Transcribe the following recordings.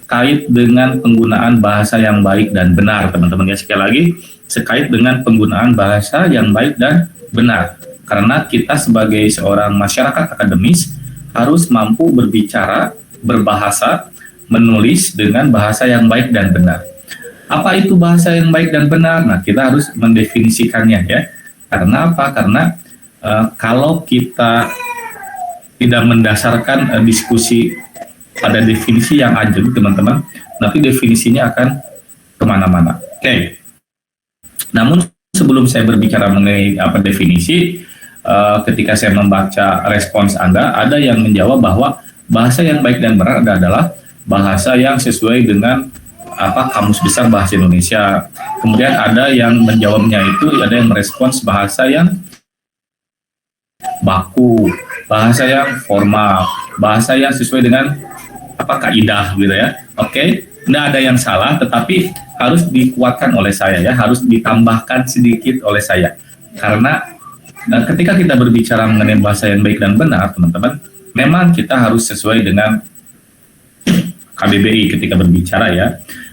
sekait dengan penggunaan bahasa yang baik dan benar, teman-teman ya. Sekali lagi, sekait dengan penggunaan bahasa yang baik dan benar. Karena kita sebagai seorang masyarakat akademis harus mampu berbicara, berbahasa, menulis dengan bahasa yang baik dan benar. Apa itu bahasa yang baik dan benar? Nah, kita harus mendefinisikannya ya. Karena apa? Karena kalau kita tidak mendasarkan diskusi pada definisi yang ajak, teman-teman, nanti definisinya akan kemana-mana. Oke. Namun sebelum saya berbicara mengenai apa definisi, ketika saya membaca respons Anda, ada yang menjawab bahwa bahasa yang baik dan benar adalah bahasa yang sesuai dengan apa Kamus Besar Bahasa Indonesia. Kemudian ada yang menjawabnya itu, ada yang merespons bahasa yang baku, bahasa yang formal, bahasa yang sesuai dengan apa kaidah gitu ya. Oke, nggak ada yang salah, tetapi harus dikuatkan oleh saya ya, harus ditambahkan sedikit oleh saya. Karena ketika kita berbicara mengenai bahasa yang baik dan benar, teman-teman, memang kita harus sesuai dengan KBBI ketika berbicara ya.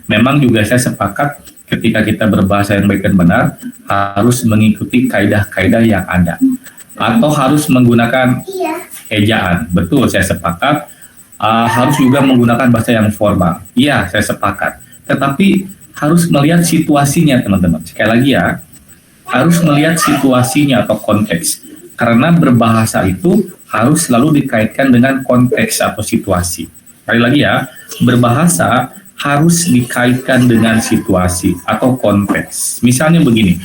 Memang juga saya sepakat ketika kita berbahasa yang baik dan benar harus mengikuti kaidah-kaidah yang ada. Atau harus menggunakan ejaan. Betul, saya sepakat. Harus juga menggunakan bahasa yang formal. Iya, saya sepakat. Tetapi harus melihat situasinya, teman-teman. Sekali lagi ya, harus melihat situasinya atau konteks. Karena berbahasa itu harus selalu dikaitkan dengan konteks atau situasi. Sekali lagi ya, berbahasa harus dikaitkan dengan situasi atau konteks. Misalnya begini,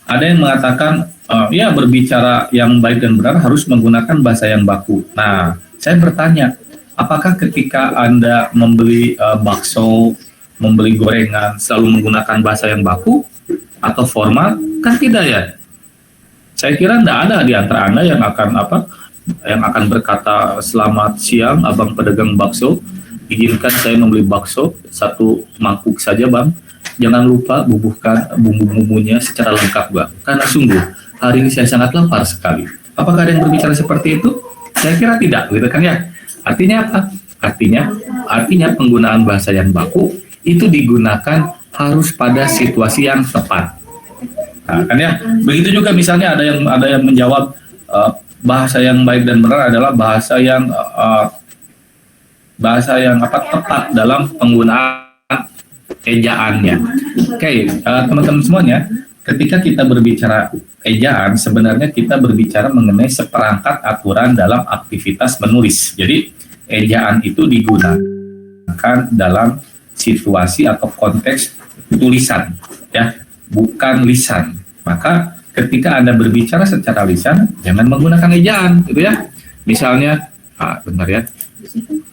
ada yang mengatakan, ya berbicara yang baik dan benar harus menggunakan bahasa yang baku. Nah, saya bertanya, apakah ketika Anda membeli bakso, membeli gorengan, selalu menggunakan bahasa yang baku atau formal? Kan tidak ya. Saya kira tidak ada di antara Anda yang akan berkata, selamat siang abang pedagang bakso, izinkan saya membeli bakso, 1 mangkuk saja bang. Jangan lupa bubuhkan bumbu-bumbunya secara lengkap bang. Karena sungguh hari ini saya sangat lapar sekali. Apakah ada yang berbicara seperti itu? Saya kira tidak, gitu kan ya. Artinya apa? Artinya penggunaan bahasa yang baku itu digunakan harus pada situasi yang tepat. Nah, kan ya. Begitu juga misalnya ada yang menjawab bahasa yang baik dan benar adalah bahasa yang tepat dalam penggunaan ejaannya. Oke, teman-teman semuanya, ketika kita berbicara ejaan, sebenarnya kita berbicara mengenai seperangkat aturan dalam aktivitas menulis. Jadi, ejaan itu digunakan dalam situasi atau konteks tulisan, ya, bukan lisan. Maka, ketika Anda berbicara secara lisan, jangan menggunakan ejaan, gitu ya. Misalnya, bentar ya.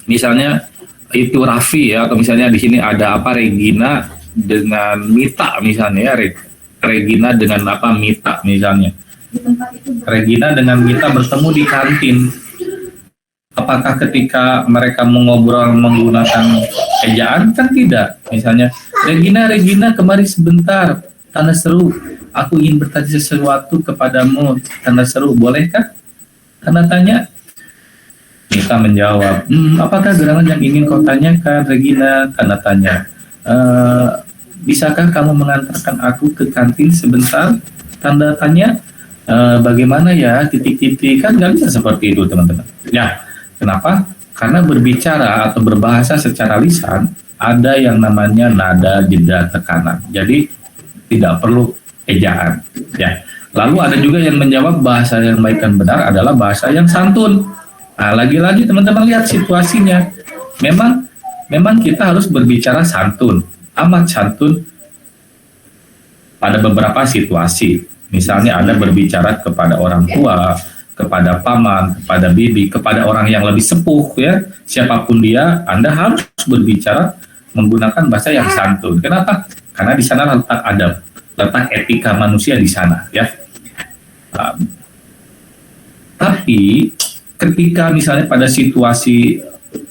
Misalnya itu Raffi ya, atau misalnya di sini ada apa Regina dengan Mita misalnya ya, Regina dengan apa Mita misalnya. Regina dengan Mita bertemu di kantin. Apakah ketika mereka mengobrol menggunakan ejaan? Kan tidak. Misalnya Regina kemari sebentar, tanda seru. Aku ingin bertanya sesuatu kepadamu, tanda seru. Bolehkah? Tanda tanya. Mita menjawab, apakah gerangan yang ingin kau tanyakan, Regina? Tanda tanya. Bisakah kamu mengantarkan aku ke kantin sebentar? Tanda tanya. Bagaimana ya? Titik-titik. Kan nggak bisa seperti itu, teman-teman. Ya, kenapa? Karena berbicara atau berbahasa secara lisan, ada yang namanya nada, jeda, tekanan. Jadi, tidak perlu ejaan. Ya. Lalu ada juga yang menjawab bahasa yang baik dan benar adalah bahasa yang santun. Nah, lagi-lagi teman-teman lihat situasinya. Memang kita harus berbicara santun, amat santun pada beberapa situasi. Misalnya Anda berbicara kepada orang tua, kepada paman, kepada bibi, kepada orang yang lebih sepuh ya, siapapun dia, Anda harus berbicara menggunakan bahasa yang santun. Kenapa? Karena di sana letak adab, letak etika manusia di sana ya. Tapi ketika misalnya pada situasi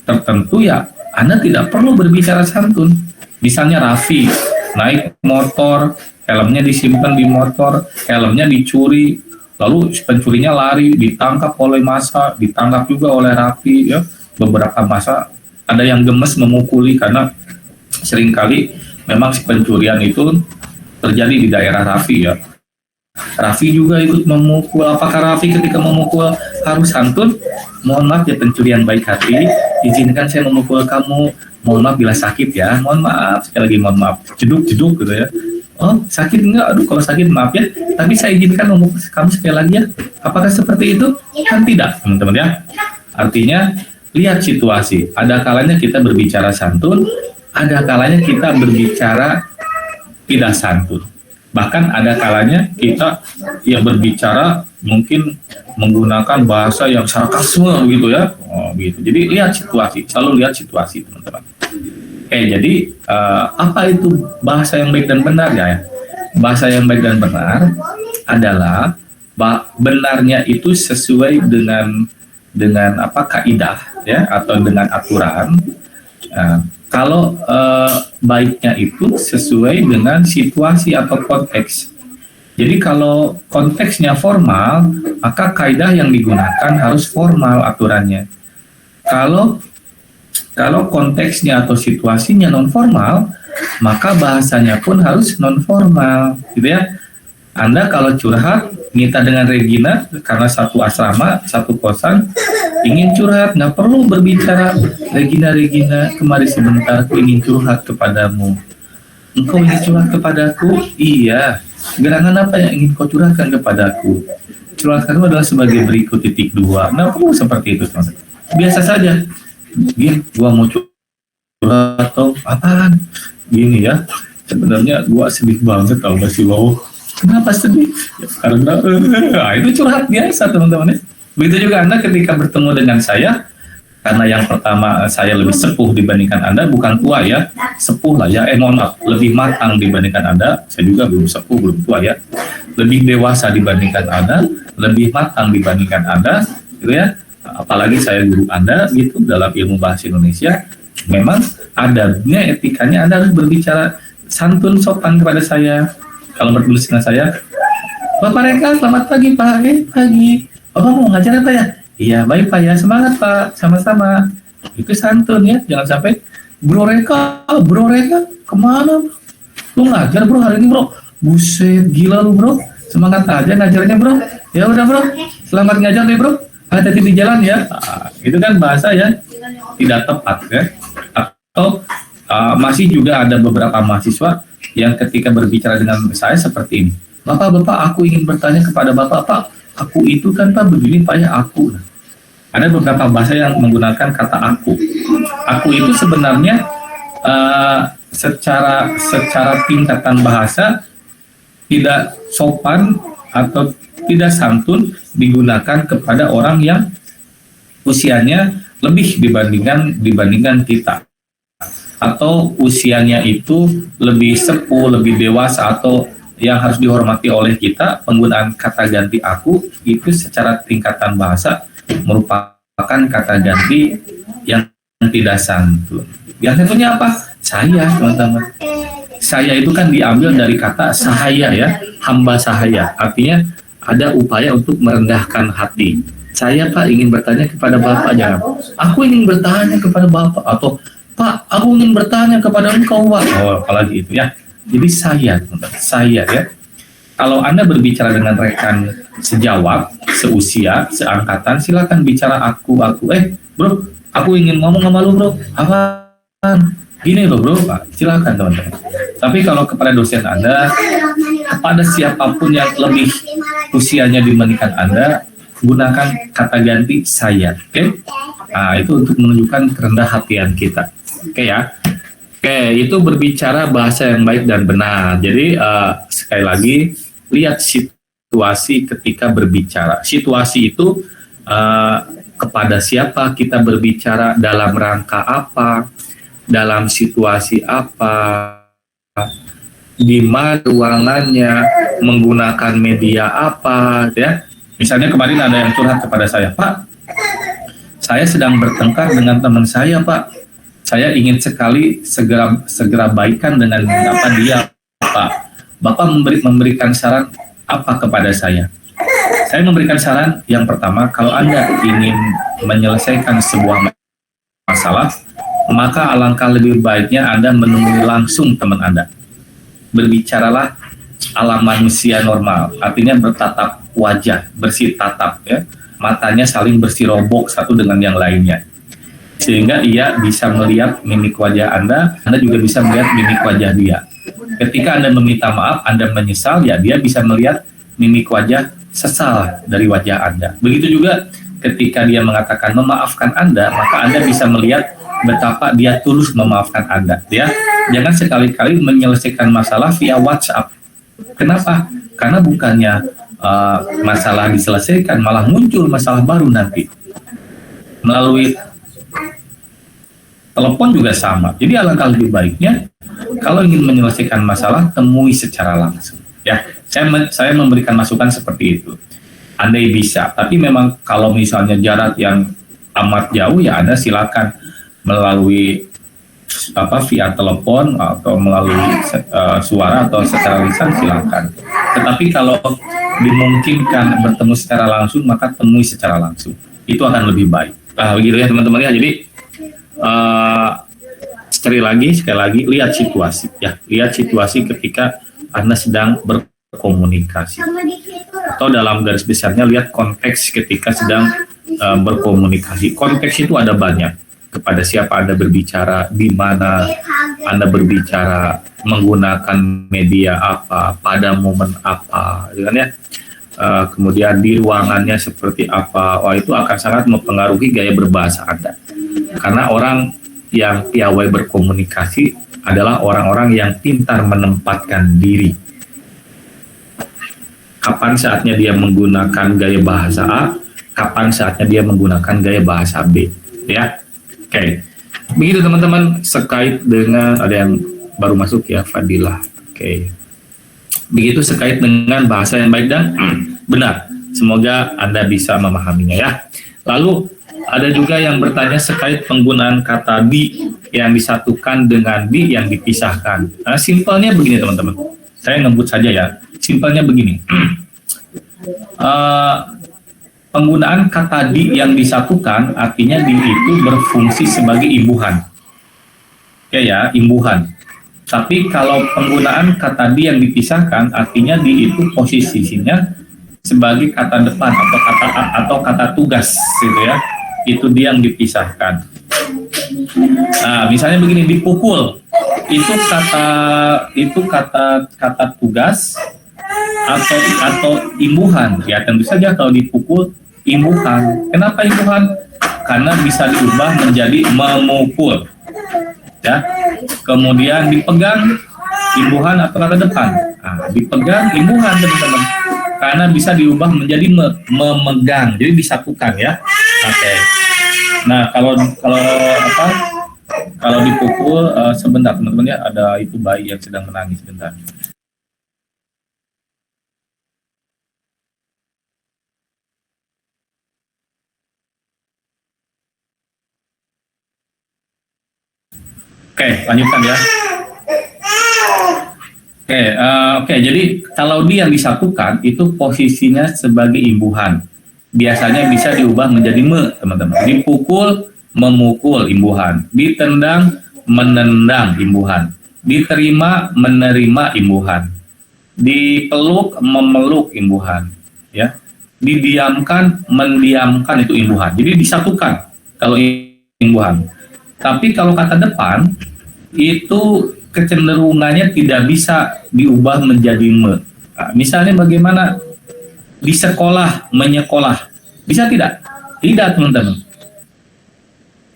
tertentu ya Anda tidak perlu berbicara santun. Misalnya Raffi naik motor, helmnya disimpan di motor, helmnya dicuri, lalu pencurinya lari, ditangkap oleh massa, ditangkap juga oleh Raffi ya. Beberapa massa ada yang gemes memukuli karena seringkali memang pencurian itu terjadi di daerah Raffi ya. Raffi juga ikut memukul. Apakah Raffi ketika memukul harus santun? Mohon maaf ya pencurian baik hati, izinkan saya memukul kamu. Mohon maaf bila sakit ya. Mohon maaf, sekali lagi mohon maaf. Jeduk-jeduk gitu ya. Oh sakit enggak? Aduh kalau sakit maaf ya. Tapi saya izinkan memukul kamu sekali lagi ya. Apakah seperti itu? Kan tidak teman-teman ya. Artinya lihat situasi. Ada kalanya kita berbicara santun, ada kalanya kita berbicara tidak santun. Bahkan ada kalanya kita yang berbicara mungkin menggunakan bahasa yang sarkasme gitu ya. Oh, gitu. Jadi lihat situasi, selalu lihat situasi teman-teman. Jadi apa itu bahasa yang baik dan benar ya? Bahasa yang baik dan benar adalah benarnya itu sesuai dengan apa kaidah ya atau dengan aturan. Kalau baiknya itu sesuai dengan situasi atau konteks. Jadi kalau konteksnya formal, maka kaidah yang digunakan harus formal aturannya. Kalau konteksnya atau situasinya non formal, maka bahasanya pun harus non formal, gitu ya. Anda kalau curhat minta dengan Regina karena satu asrama, satu kosan, ingin curhat, nggak perlu berbicara Regina kemari sebentar, aku ingin curhat kepadamu. Engkau ingin curhat kepadaku? Iya. Gerangan apa yang ingin kau curhatkan kepadaku? Curhatkanmu adalah sebagai berikut titik 2. Nah, perlu seperti itu, teman-teman. Biasa saja. Gini, gua mau curhat atau apaan? Gini ya. Sebenarnya gua sedih banget tau gak sih, wow. Kenapa sedih? Ya, karena itu curhat biasa, teman-teman ya. Begitu juga Anda ketika bertemu dengan saya, karena yang pertama saya lebih sepuh dibandingkan Anda, bukan tua ya, sepuh lah ya, mohon maaf, lebih matang dibandingkan Anda, saya juga belum sepuh, belum tua ya, lebih dewasa dibandingkan Anda, lebih matang dibandingkan Anda, gitu ya, apalagi saya guru Anda gitu dalam ilmu bahasa Indonesia, memang adabnya, etikanya Anda harus berbicara santun sopan kepada saya. Kalau bertemu dengan saya, Bapak Reka, selamat pagi Pak, pagi. Bapak mau ngajar apa ya? Iya, baik Pak ya, semangat Pak, sama-sama. Itu santun ya, jangan sampai Bro Reka, kemana bro? Lu ngajar bro hari ini bro? Buset, gila lu bro, semangat aja ngajarnya bro. Ya udah bro, selamat ngajar deh bro, hati-hati di jalan ya. Itu kan bahasa ya tidak tepat ya. Atau masih juga ada beberapa mahasiswa yang ketika berbicara dengan saya seperti ini. Bapak, aku ingin bertanya kepada Bapak, Pak, aku itu kan Pak begini Pak ya aku. Ada beberapa bahasa yang menggunakan kata aku. Aku itu sebenarnya secara tingkatan bahasa tidak sopan atau tidak santun digunakan kepada orang yang usianya lebih dibandingkan kita, atau usianya itu lebih sepuh, lebih dewasa, atau yang harus dihormati oleh kita. Penggunaan kata ganti aku itu secara tingkatan bahasa merupakan kata ganti yang tidak santun. Yang satunya apa? Saya, teman-teman. Saya itu kan diambil dari kata sahaya ya, hamba sahaya. Artinya ada upaya untuk merendahkan hati. Saya Pak ingin bertanya kepada Bapak, jangan. Aku ingin bertanya kepada Bapak, atau Pak, aku ingin bertanya kepada engkau Pak. Oh, apalagi itu ya. Jadi saya ya. Kalau Anda berbicara dengan rekan sejawat, seusia, seangkatan, silakan bicara aku. Bro, aku ingin ngomong sama lu bro. Apaan? Gini loh bro, Pak. Silakan teman-teman. Tapi kalau kepada dosen Anda, kepada siapapun yang lebih usianya dibandingkan Anda, gunakan kata ganti saya. Oke? Nah, itu untuk menunjukkan kerendah hatian kita. Oke ya. Oke, itu berbicara bahasa yang baik dan benar. Jadi sekali lagi lihat situasi ketika berbicara. Situasi itu kepada siapa kita berbicara, dalam rangka apa, dalam situasi apa, di mana ruangannya, menggunakan media apa, ya. Misalnya kemarin ada yang curhat kepada saya, Pak, saya sedang bertengkar dengan teman saya, Pak. Saya ingin sekali segera baikan dengan apa dia, Pak. Bapak memberikan saran apa kepada saya? Saya memberikan saran yang pertama, kalau Anda ingin menyelesaikan sebuah masalah, maka alangkah lebih baiknya Anda menemui langsung teman Anda. Berbicaralah ala manusia normal, artinya bertatap wajah, bersih tatap ya. Matanya saling bersirobok satu dengan yang lainnya. Sehingga ia bisa melihat mimik wajah Anda juga bisa melihat mimik wajah dia. Ketika Anda meminta maaf, Anda menyesal, ya dia bisa melihat mimik wajah sesal dari wajah Anda. Begitu juga ketika dia mengatakan memaafkan Anda, maka Anda bisa melihat betapa dia tulus memaafkan Anda. Ya, jangan sekali-kali menyelesaikan masalah via WhatsApp. Kenapa? Karena bukannya masalah diselesaikan, malah muncul masalah baru nanti. Melalui telepon juga sama. Jadi alangkah lebih baiknya kalau ingin menyelesaikan masalah, temui secara langsung. Ya, saya memberikan masukan seperti itu. Andai bisa, tapi memang kalau misalnya jarak yang amat jauh, ya Anda silakan melalui via telepon atau melalui suara atau secara lisan, silakan. Tetapi kalau dimungkinkan bertemu secara langsung, maka temui secara langsung. Itu akan lebih baik. Begitu ya teman-teman ya. Jadi sekali lagi lihat situasi ya. Lihat situasi ketika Anda sedang berkomunikasi. Atau dalam garis besarnya lihat konteks ketika sedang berkomunikasi. Konteks itu ada banyak. Kepada siapa Anda berbicara, di mana Anda berbicara, menggunakan media apa, pada momen apa, gitu kan ya. Kemudian di ruangannya seperti apa. Wah, itu akan sangat mempengaruhi gaya berbahasa Anda. Karena orang yang piawai berkomunikasi adalah orang-orang yang pintar menempatkan diri. Kapan saatnya dia menggunakan gaya bahasa A, kapan saatnya dia menggunakan gaya bahasa B, ya. Oke. Begitu teman-teman, sekait dengan ada yang baru masuk ya, Fadilah. Oke. Begitu sekait dengan bahasa yang baik dan benar. Semoga Anda bisa memahaminya ya. Lalu ada juga yang bertanya sekait penggunaan kata di yang disatukan dengan di yang dipisahkan. Nah, simpelnya begini teman-teman. Saya ngebut saja ya. Simpelnya begini. Penggunaan kata di yang disatukan artinya di itu berfungsi sebagai imbuhan. Ya, imbuhan. Tapi kalau penggunaan kata di yang dipisahkan artinya di itu posisinya sebagai kata depan atau kata tugas gitu ya. Itu dia yang dipisahkan. Nah, misalnya begini, dipukul. Itu kata tugas atau imbuhan. Ya, tentu saja kalau dipukul imbuhan. Kenapa imbuhan? Karena bisa diubah menjadi memukul. Ya. Kemudian dipegang, imbuhan atau kata depan. Nah, dipegang imbuhan teman-teman. Karena bisa diubah menjadi memegang. Jadi disatukan ya. Oke. Nah, kalau dipukul sebentar teman-teman ya, ada itu bayi yang sedang menangis sebentar. Oke, lanjutkan ya. Oke, jadi kalau di yang disatukan itu posisinya sebagai imbuhan. Biasanya bisa diubah menjadi teman-teman. Dipukul, memukul, imbuhan. Ditendang, menendang, imbuhan. Diterima, menerima, imbuhan. Dipeluk, memeluk, imbuhan. Ya. Didiamkan, mendiamkan, itu imbuhan. Jadi disatukan kalau imbuhan. Tapi kalau kata depan itu kecenderungannya tidak bisa diubah menjadi Nah, misalnya bagaimana di sekolah, menyekolah. Bisa tidak? Tidak, teman-teman.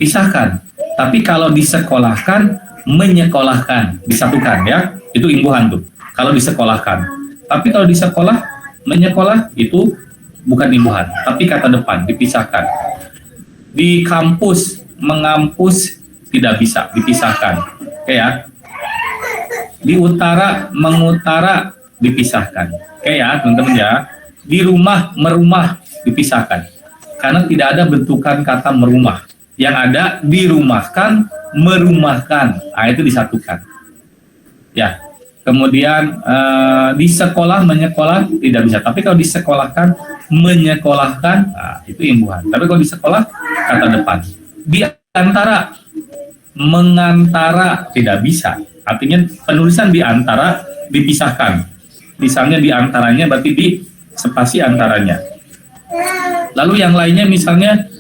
Pisahkan. Tapi kalau disekolahkan, menyekolahkan, disatukan ya. Itu imbuhan tuh. Kalau disekolahkan. Tapi kalau di sekolah, menyekolah itu bukan imbuhan, tapi kata depan, dipisahkan. Di kampus, mengampus tidak bisa, dipisahkan. Oke ya. Di utara, mengutara, dipisahkan. Oke ya, teman-teman ya. Di rumah, merumah, dipisahkan. Karena tidak ada bentukan kata merumah. Yang ada dirumahkan, merumahkan. Nah, itu disatukan. Ya. Kemudian di sekolah, menyekolah tidak bisa. Tapi kalau disekolahkan, menyekolahkan, nah, itu imbuhan. Tapi kalau di sekolah, kata depan. Di antara mengantara tidak bisa. Artinya penulisan di antara dipisahkan. Misalnya di antaranya berarti di spasi antaranya. Lalu yang lainnya misalnya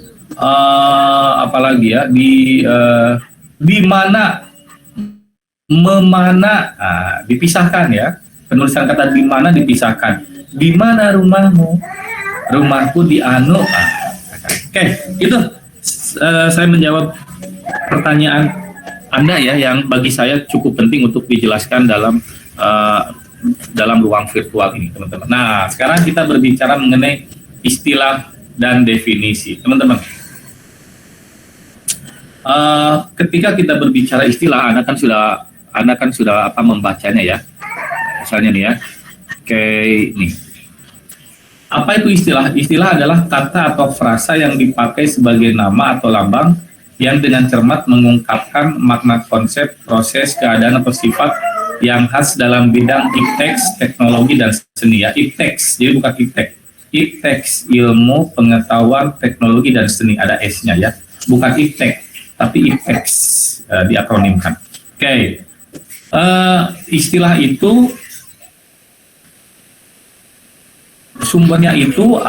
apalagi ya di mana memana dipisahkan ya. Penulisan kata di mana dipisahkan. Di mana rumahmu? Rumahku di anu. Oke, itu saya menjawab pertanyaan Anda ya, yang bagi saya cukup penting untuk dijelaskan dalam ruang virtual ini, teman-teman. Nah, sekarang kita berbicara mengenai istilah dan definisi, teman-teman. Ketika kita berbicara istilah, Anda kan sudah membacanya ya. Misalnya nih ya, nih. Apa itu istilah? Istilah adalah kata atau frasa yang dipakai sebagai nama atau lambang yang dengan cermat mengungkapkan makna konsep, proses, keadaan atau sifat yang khas dalam bidang ipteks, teknologi, dan seni ya. Ipteks, jadi bukan iptek. Ipteks, ilmu, pengetahuan, teknologi, dan seni. Ada S-nya ya. Bukan iptek, tapi ipteks diakronimkan. Oke. Istilah itu sumbernya itu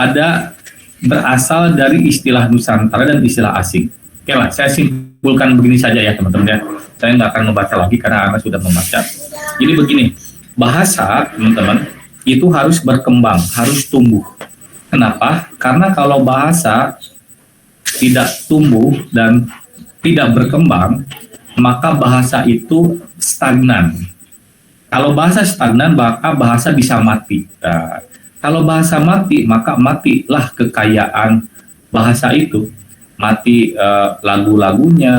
berasal dari istilah Nusantara dan istilah asing. Oke lah, saya simpulkan begini saja ya teman-teman ya. Saya nggak akan membaca lagi karena Anda sudah membaca. Jadi begini, bahasa teman-teman itu harus berkembang, harus tumbuh. Kenapa? Karena kalau bahasa tidak tumbuh dan tidak berkembang, maka bahasa itu stagnan. Kalau bahasa stagnan, maka bahasa bisa mati. Nah, kalau bahasa mati, maka matilah kekayaan bahasa itu. Mati lagu-lagunya,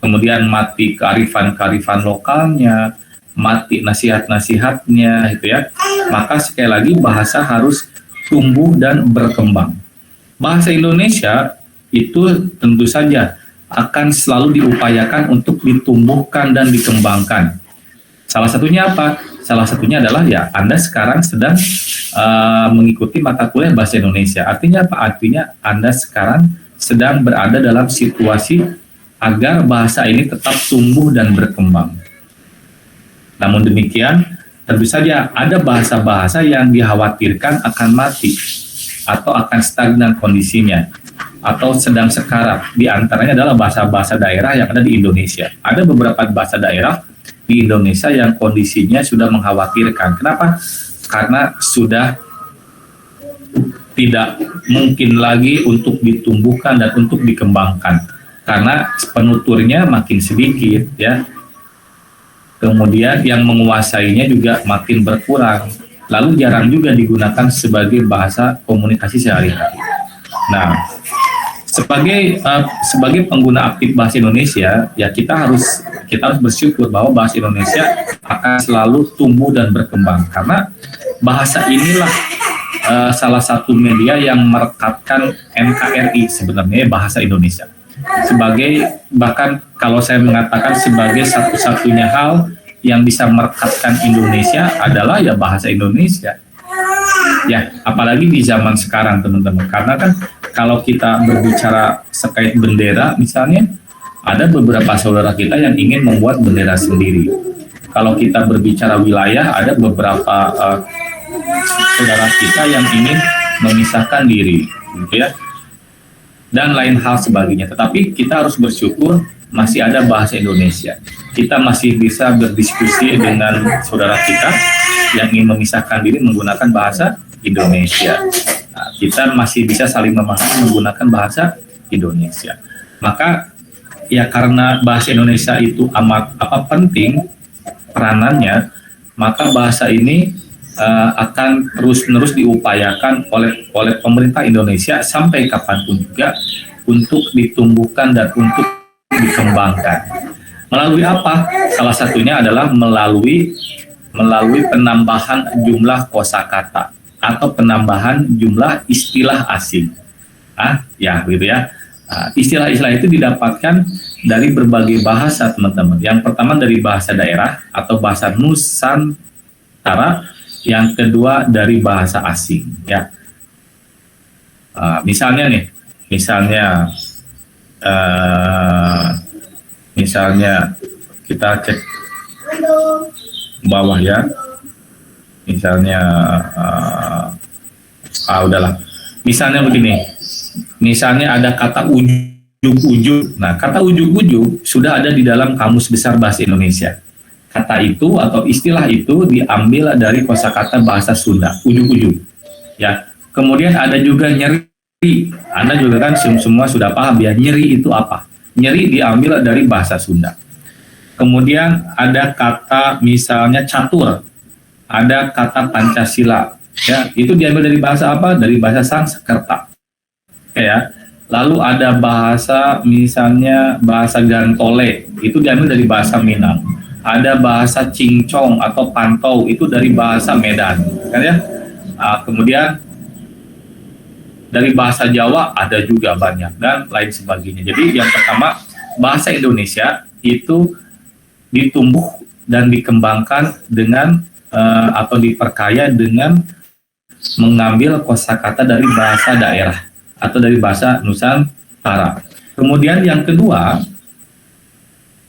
kemudian mati kearifan-kearifan lokalnya, mati nasihat-nasihatnya, gitu ya. Maka sekali lagi bahasa harus tumbuh dan berkembang. Bahasa Indonesia itu tentu saja akan selalu diupayakan untuk ditumbuhkan dan dikembangkan. Salah satunya apa? Salah satunya adalah ya Anda sekarang sedang mengikuti mata kuliah bahasa Indonesia. Artinya apa? Artinya Anda sekarang sedang berada dalam situasi agar bahasa ini tetap tumbuh dan berkembang. Namun demikian, tentu saja ada bahasa-bahasa yang dikhawatirkan akan mati atau akan stagnan kondisinya atau sedang sekarat. Di antaranya adalah bahasa-bahasa daerah yang ada di Indonesia. Ada beberapa bahasa daerah di Indonesia yang kondisinya sudah mengkhawatirkan. Kenapa? Karena sudah tidak mungkin lagi untuk ditumbuhkan dan untuk dikembangkan karena penuturnya makin sedikit ya, kemudian yang menguasainya juga makin berkurang, lalu jarang juga digunakan sebagai bahasa komunikasi sehari-hari. Nah, sebagai pengguna aktif bahasa Indonesia ya kita harus bersyukur bahwa bahasa Indonesia akan selalu tumbuh dan berkembang karena bahasa inilah salah satu media yang merekatkan NKRI sebenarnya bahasa Indonesia. Bahkan kalau saya mengatakan sebagai satu-satunya hal yang bisa merekatkan Indonesia adalah ya bahasa Indonesia. Ya, apalagi di zaman sekarang teman-teman. Karena kan kalau kita berbicara terkait bendera misalnya, ada beberapa saudara kita yang ingin membuat bendera sendiri. Kalau kita berbicara wilayah, ada beberapa saudara kita yang ingin memisahkan diri, gitu ya, dan lain hal sebagainya. Tetapi kita harus bersyukur masih ada bahasa Indonesia. Kita masih bisa berdiskusi dengan saudara kita yang ingin memisahkan diri menggunakan bahasa Indonesia. Nah, kita masih bisa saling memahami menggunakan bahasa Indonesia. Maka ya karena bahasa Indonesia itu amat penting peranannya, maka bahasa ini akan terus-menerus diupayakan oleh pemerintah Indonesia sampai kapanpun juga untuk ditumbuhkan dan untuk dikembangkan. Melalui apa? Salah satunya adalah melalui penambahan jumlah kosakata atau penambahan jumlah istilah asing. Ya, gitu ya. Istilah-istilah itu didapatkan dari berbagai bahasa, teman-teman. Yang pertama dari bahasa daerah atau bahasa Nusantara. Yang kedua dari bahasa asing ya. Misalnya Misalnya kita cek bawah ya, misalnya udahlah. Misalnya begini, misalnya ada kata ujug-ujug. Nah, kata ujug-ujug sudah ada di dalam Kamus Besar Bahasa Indonesia. Kata itu atau istilah itu diambil dari kosakata bahasa Sunda, ujug-ujug. Ya, kemudian ada juga nyeri. Anda juga kan semua sudah paham ya, nyeri itu apa? Nyeri diambil dari bahasa Sunda. Kemudian ada kata misalnya catur, ada kata Pancasila. Ya, itu diambil dari bahasa apa? Dari bahasa Sanskerta. Ya. Lalu ada bahasa misalnya bahasa Gantole, itu diambil dari bahasa Minang. Ada bahasa cincong atau pantau, itu dari bahasa Medan, kan ya? Kemudian dari bahasa Jawa ada juga banyak dan lain sebagainya. Jadi yang pertama, bahasa Indonesia itu ditumbuh dan dikembangkan dengan atau diperkaya dengan mengambil kosakata dari bahasa daerah atau dari bahasa Nusantara. Kemudian yang kedua,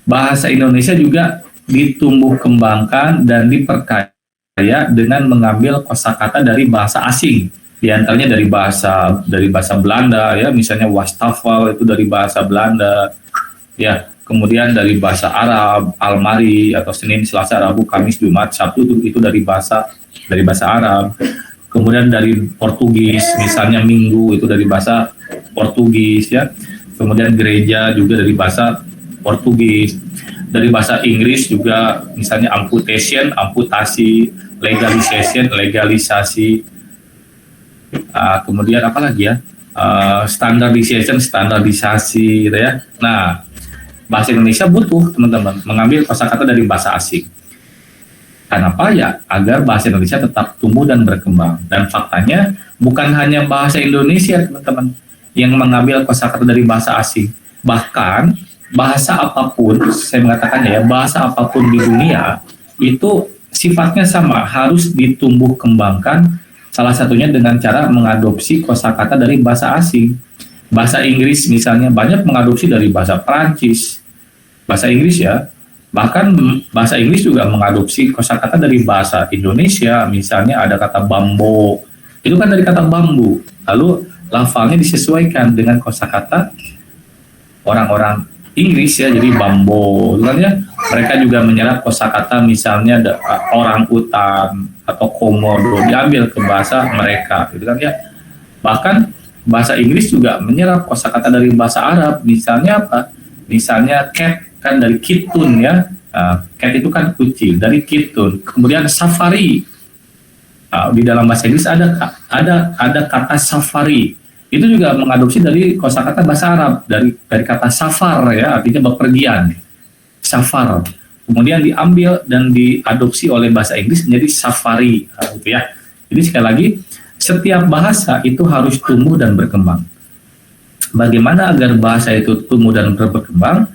bahasa Indonesia juga ditumbuh kembangkan dan diperkaya dengan mengambil kosakata dari bahasa asing. Di antaranya dari bahasa Belanda ya, misalnya wastafel itu dari bahasa Belanda. Ya, kemudian dari bahasa Arab, almari atau Senin, Selasa, Rabu, Kamis, Jumat, Sabtu itu dari bahasa Arab. Kemudian dari Portugis, misalnya Minggu itu dari bahasa Portugis ya. Kemudian gereja juga dari bahasa Portugis. Dari bahasa Inggris juga misalnya amputation, amputasi, legalization, legalisasi. Kemudian apa lagi ya? Standardization, standarisasi gitu ya. Nah, bahasa Indonesia butuh teman-teman mengambil kosakata dari bahasa asing. Kenapa ya? Agar bahasa Indonesia tetap tumbuh dan berkembang. Dan faktanya bukan hanya bahasa Indonesia teman-teman yang mengambil kosakata dari bahasa asing. Bahkan bahasa apapun, saya mengatakannya ya, bahasa apapun di dunia itu sifatnya sama, harus ditumbuh kembangkan. Salah satunya dengan cara mengadopsi kosakata dari bahasa asing. Bahasa Inggris misalnya banyak mengadopsi dari bahasa Prancis. Bahasa Inggris ya. Bahkan bahasa Inggris juga mengadopsi kosakata dari bahasa Indonesia, misalnya ada kata bambo, itu kan dari kata bambu, lalu lafalnya disesuaikan dengan kosakata orang-orang Inggris ya, jadi bambo, kan ya. Mereka juga menyerap kosakata misalnya orang utan atau komodo, diambil ke bahasa mereka, gitu kan ya. Bahkan bahasa Inggris juga menyerap kosakata dari bahasa Arab, misalnya apa? Misalnya cat kan dari kitun ya, cat itu kan kucing dari kitun. Kemudian safari, di dalam bahasa Inggris ada kata safari, itu juga mengadopsi dari kosakata bahasa Arab dari kata safar ya, artinya bepergian, safar. Kemudian diambil dan diadopsi oleh bahasa Inggris menjadi safari, gitu ya. Jadi sekali lagi, setiap bahasa itu harus tumbuh dan berkembang. Bagaimana agar bahasa itu tumbuh dan berkembang?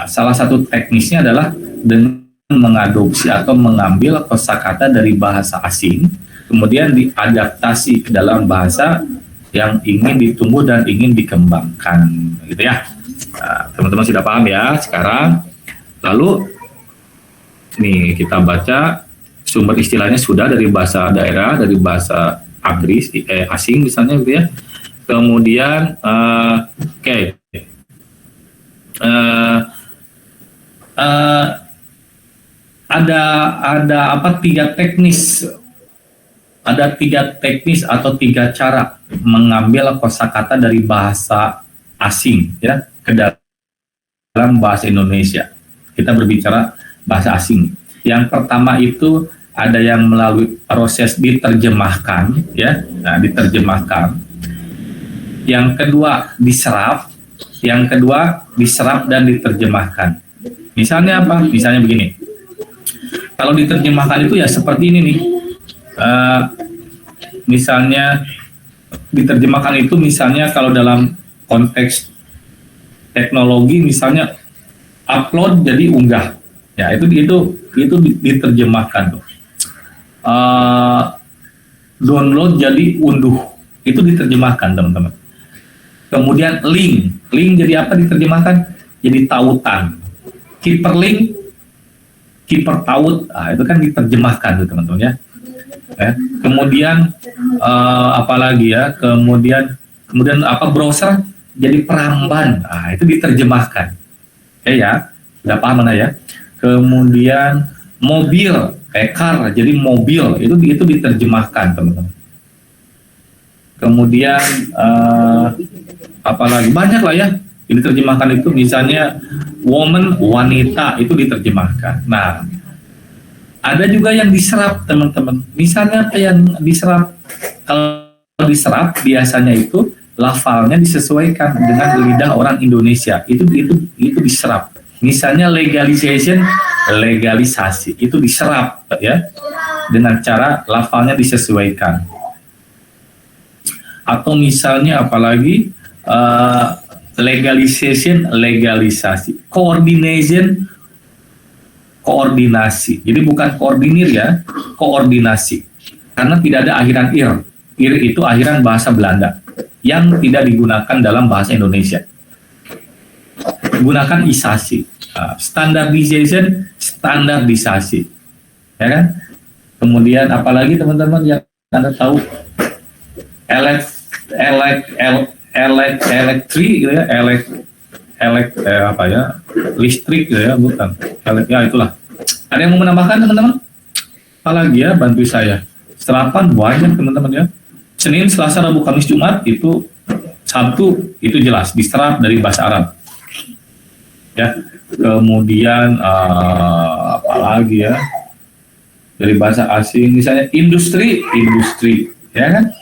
Salah satu teknisnya adalah dengan mengadopsi atau mengambil kosakata dari bahasa asing, kemudian diadaptasi ke dalam bahasa yang ingin ditumbuh dan ingin dikembangkan, gitu ya. Teman-teman sudah paham ya sekarang. Lalu nih kita baca sumber istilahnya sudah dari bahasa daerah, dari bahasa asing misalnya, gitu ya. Kemudian ada apa tiga teknis atau tiga cara mengambil kosakata dari bahasa asing ya ke dalam bahasa Indonesia. Kita berbicara bahasa asing. Yang pertama itu ada yang melalui proses diterjemahkan ya, diterjemahkan. Yang kedua diserap, dan diterjemahkan. Misalnya apa? Misalnya begini. Kalau diterjemahkan itu ya seperti ini nih. Misalnya diterjemahkan itu misalnya kalau dalam konteks teknologi misalnya upload jadi unggah. Ya, itu diterjemahkan tuh. Download jadi unduh. Itu diterjemahkan, teman-teman. Kemudian link jadi apa diterjemahkan? Jadi tautan. hyperlink, hypertaut, itu kan diterjemahkan tuh teman-teman ya. Kemudian apalagi ya, kemudian apa, browser jadi peramban, itu diterjemahkan. Ya, udah paham mana ya? Kemudian mobil, car jadi mobil, itu diterjemahkan teman-teman. Kemudian apalagi banyak lah ya, diterjemahkan itu, misalnya woman, wanita, itu diterjemahkan. Nah, ada juga yang diserap teman-teman. Misalnya apa yang diserap? Kalau diserap biasanya itu lafalnya disesuaikan dengan lidah orang Indonesia. Itu diserap. Misalnya legalization, legalisasi, itu diserap ya, dengan cara lafalnya disesuaikan. Atau misalnya apalagi legalization, legalisasi, coordination, koordinasi. Jadi bukan koordinir ya, koordinasi. Karena tidak ada akhiran ir. Ir itu akhiran bahasa Belanda yang tidak digunakan dalam bahasa Indonesia. Gunakan isasi. Standardization, standardisasi. Ya kan? Kemudian apalagi teman-teman yang Anda tahu? Elektrik gitu ya, apa ya, listrik gitu ya, bukan ya, itulah. Ada yang mau menambahkan teman-teman? Apalagi ya, bantu saya. Serapan banyak teman-teman ya. Senin, Selasa, Rabu, Kamis, Jumat, itu Sabtu itu jelas diserap dari bahasa Arab ya. Kemudian apalagi ya, dari bahasa asing, misalnya industri ya kan.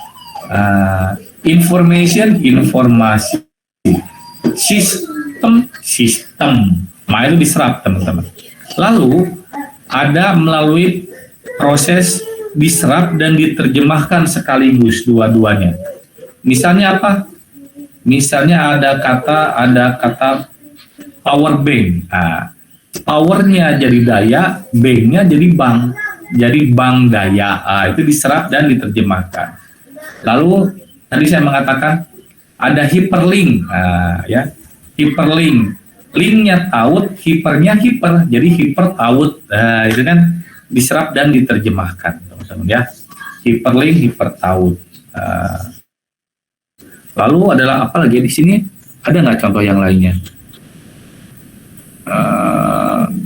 Information, informasi, sistem, nah itu diserap teman-teman. Lalu ada melalui proses diserap dan diterjemahkan sekaligus dua-duanya. Misalnya apa? Misalnya ada kata power bank. Powernya jadi daya, banknya jadi bank, daya. Itu diserap dan diterjemahkan. Lalu tadi saya mengatakan ada hyperlink, ya, hyperlink, linknya taut, hipernya hiper, jadi hypertaut. Itu kan diserap dan diterjemahkan, teman-teman ya. Hyperlink, hypertaut. Lalu adalah apa lagi di sini? Ada nggak contoh yang lainnya?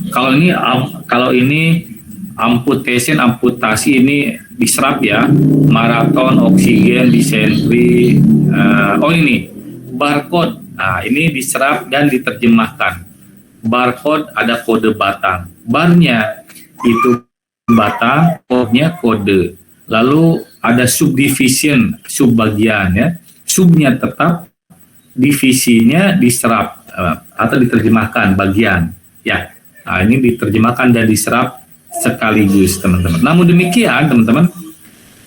Kalau ini amputation, amputasi, ini diserap ya, maraton, oksigen, disentri. Ini barcode. Nah, ini diserap dan diterjemahkan. Barcode ada kode batang. Barnya itu batang, kodenya kode. Lalu ada subdivision, subbagian ya. Subnya tetap, divisinya diserap atau diterjemahkan bagian ya. Nah, ini diterjemahkan dan diserap sekaligus teman-teman. Namun demikian teman-teman,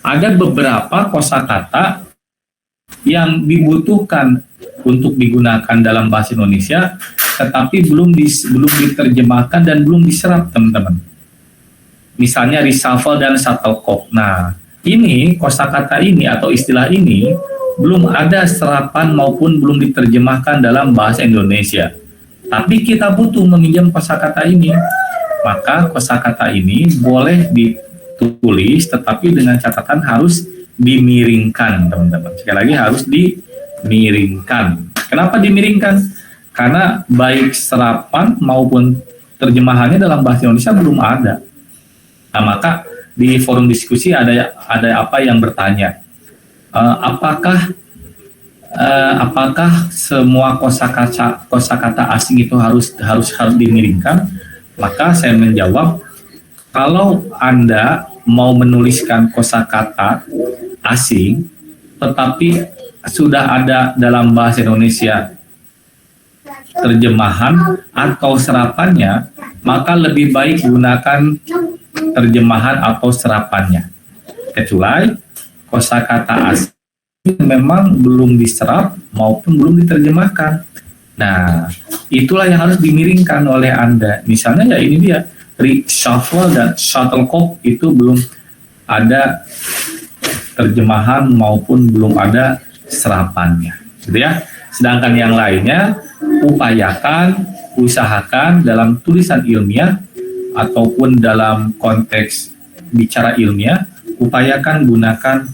ada beberapa kosakata yang dibutuhkan untuk digunakan dalam bahasa Indonesia, tetapi belum diterjemahkan dan belum diserap teman-teman. Misalnya reshuffle dan shuttlecock. Nah, ini kosakata ini atau istilah ini belum ada serapan maupun belum diterjemahkan dalam bahasa Indonesia. Tapi kita butuh meminjam kosakata ini. Maka kosakata ini boleh ditulis, tetapi dengan catatan harus dimiringkan, teman-teman. Sekali lagi harus dimiringkan. Kenapa dimiringkan? Karena baik serapan maupun terjemahannya dalam bahasa Indonesia belum ada. Nah, maka di forum diskusi ada apa yang bertanya, apakah semua kosakata asing itu harus dimiringkan? Maka saya menjawab, kalau Anda mau menuliskan kosakata asing, tetapi sudah ada dalam bahasa Indonesia terjemahan atau serapannya, maka lebih baik gunakan terjemahan atau serapannya. Kecuali kosakata asing memang belum diserap maupun belum diterjemahkan. Nah, itulah yang harus dimiringkan oleh Anda. Misalnya ya ini dia, reshuffle dan shuttlecock itu belum ada terjemahan maupun belum ada serapannya, gitu ya. Sedangkan yang lainnya upayakan usahakan dalam tulisan ilmiah ataupun dalam konteks bicara ilmiah, upayakan gunakan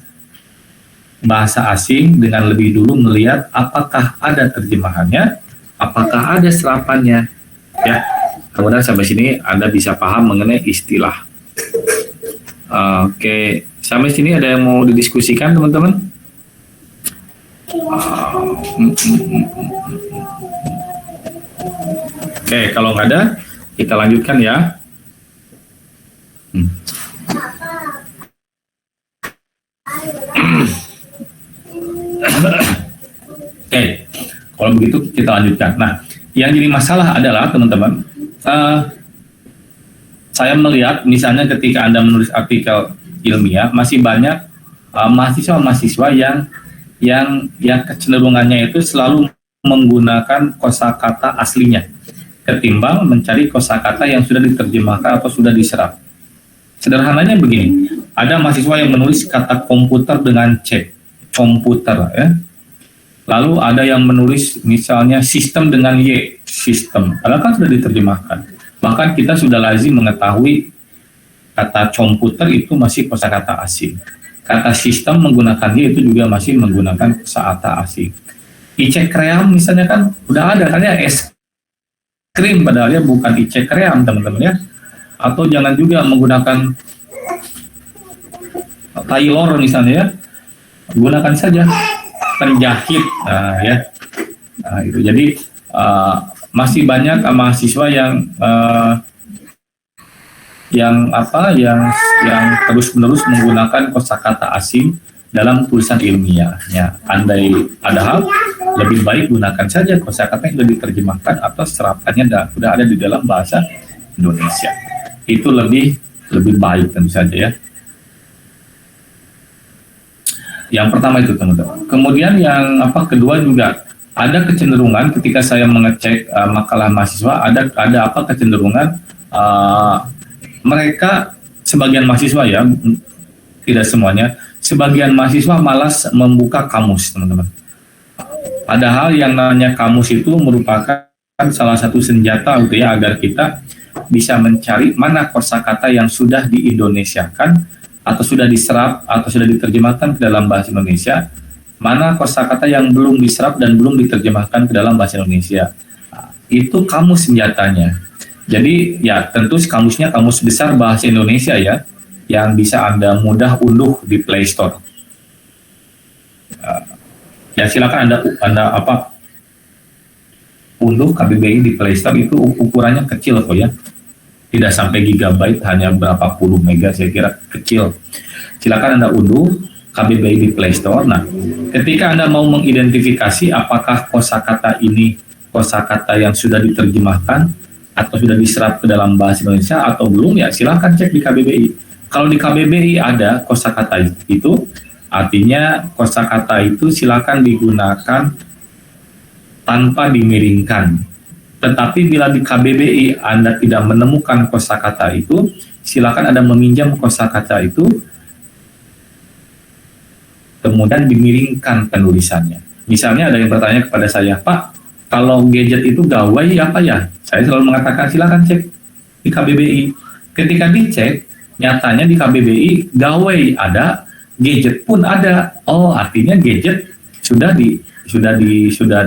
bahasa asing dengan lebih dulu melihat apakah ada terjemahannya, apakah ada serapannya. Ya, kemudian sampai sini Anda bisa paham mengenai istilah. Oke, sampai sini ada yang mau didiskusikan teman-teman? Oke, kalau nggak ada, kita lanjutkan ya. Oke, kalau begitu kita lanjutkan. Nah, yang jadi masalah adalah teman-teman, saya melihat misalnya ketika Anda menulis artikel ilmiah, masih banyak mahasiswa-mahasiswa yang kecenderungannya itu selalu menggunakan kosakata aslinya ketimbang mencari kosakata yang sudah diterjemahkan atau sudah diserap. Sederhananya begini, ada mahasiswa yang menulis kata komputer dengan C, komputer ya. Lalu ada yang menulis misalnya sistem dengan Y, sistem. Padahal kan sudah diterjemahkan. Bahkan kita sudah lazim mengetahui kata komputer itu masih kosakata asing. Kata sistem menggunakan Y itu juga masih menggunakan kosakata asing. Ice kream misalnya kan udah ada kan ya, es krim padahal ya bukan ice kream teman-teman ya. Atau jangan juga menggunakan tailor misalnya ya. Gunakan saja penjahit. Nah ya. Nah, itu. Jadi masih banyak mahasiswa yang terus-menerus menggunakan kosakata asing dalam tulisan ilmiah. Ya, andai ada hal lebih baik gunakan saja kosakata yang sudah diterjemahkan atau serapannya sudah ada di dalam bahasa Indonesia. Itu lebih baik tentu saja ya. Yang pertama itu teman-teman. Kemudian yang kedua juga ada kecenderungan ketika saya mengecek makalah mahasiswa ada kecenderungan mereka sebagian mahasiswa ya, tidak semuanya, sebagian mahasiswa malas membuka kamus teman-teman. Padahal yang namanya kamus itu merupakan salah satu senjata gitu ya agar kita bisa mencari mana kosakata yang sudah diindonesiakan atau sudah diserap atau sudah diterjemahkan ke dalam bahasa Indonesia, mana kosakata yang belum diserap dan belum diterjemahkan ke dalam bahasa Indonesia. Nah, itu kamus senjatanya. Jadi ya tentu kamusnya kamus besar bahasa Indonesia ya, yang bisa Anda mudah unduh di Play Store. Ya silakan Anda unduh KBBI di Play Store, itu ukurannya kecil kok ya. Tidak sampai gigabyte, hanya berapa puluh mega, saya kira kecil. Silakan Anda unduh KBBI di Play Store. Nah, ketika Anda mau mengidentifikasi apakah kosakata ini kosakata yang sudah diterjemahkan atau sudah diserap ke dalam bahasa Indonesia atau belum, ya silakan cek di KBBI. Kalau di KBBI ada kosakata itu, artinya kosakata itu silakan digunakan tanpa dimiringkan. Tetapi bila di KBBI Anda tidak menemukan kosakata itu, silakan Anda meminjam kosakata itu, kemudian dimiringkan penulisannya. Misalnya ada yang bertanya kepada saya, Pak, kalau gadget itu gawai apa ya? Saya selalu mengatakan silakan cek di KBBI. Ketika dicek, nyatanya di KBBI gawai ada, gadget pun ada. Oh, artinya gadget sudah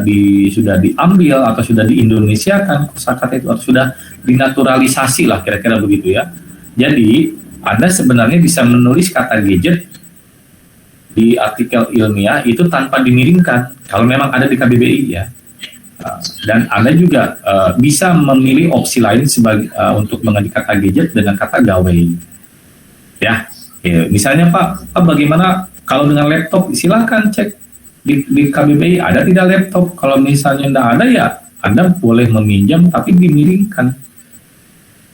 diambil atau sudah diindonesiakan kosakata itu, atau sudah dinaturalisasi lah kira-kira begitu ya. Jadi Anda sebenarnya bisa menulis kata gadget di artikel ilmiah itu tanpa dimiringkan kalau memang ada di KBBI ya. Dan Anda juga bisa memilih opsi lain untuk mengganti kata gadget dengan kata gawai. Ya, misalnya Pak, bagaimana kalau dengan laptop? Silakan cek di KBBI ada tidak laptop. Kalau misalnya tidak ada ya Anda boleh meminjam tapi dimiringkan.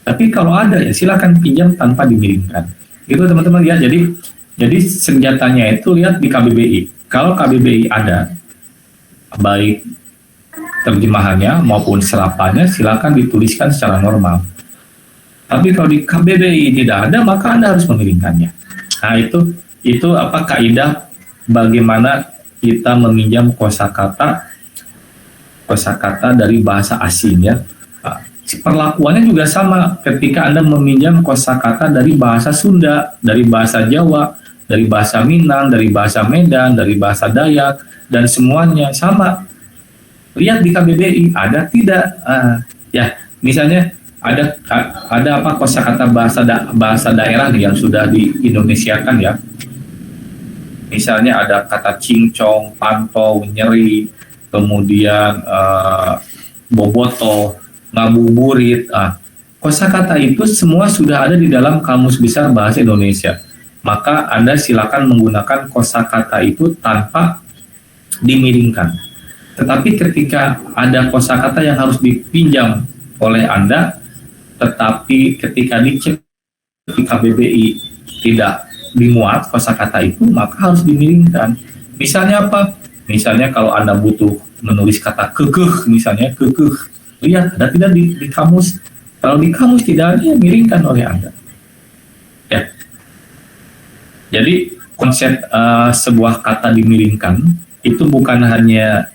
Tapi kalau ada ya silakan pinjam tanpa dimiringkan. Itu teman-teman ya. Jadi senjatanya itu lihat di KBBI. Kalau KBBI ada baik terjemahannya maupun serapannya, silakan dituliskan secara normal. Tapi kalau di KBBI tidak ada, maka Anda harus memiringkannya. Nah, itu kaidah bagaimana kita meminjam kosakata dari bahasa asing ya. perlakuannya juga sama ketika Anda meminjam kosakata dari bahasa Sunda, dari bahasa Jawa, dari bahasa Minang, dari bahasa Medan, dari bahasa Dayak, dan semuanya sama. Lihat di KBBI ada tidak? Ya, misalnya ada apa kosakata bahasa daerah nih yang sudah di-Indonesiakan ya. Misalnya ada kata cincong, pantau, nyeri, kemudian boboto, ngabuburit. Kosakata itu semua sudah ada di dalam Kamus Besar Bahasa Indonesia. Maka Anda silakan menggunakan kosakata itu tanpa dimiringkan. Tetapi ketika ada kosakata yang harus dipinjam oleh Anda, tetapi ketika dicek di KBBI tidak dimuat kosakata itu, maka harus dimiringkan. Misalnya apa? Misalnya kalau Anda butuh menulis kata kekeh, misalnya kekeh, lihat ada tidak di kamus. Kalau di kamus tidak ada, miringkan oleh Anda. Ya. Jadi konsep sebuah kata dimiringkan itu bukan hanya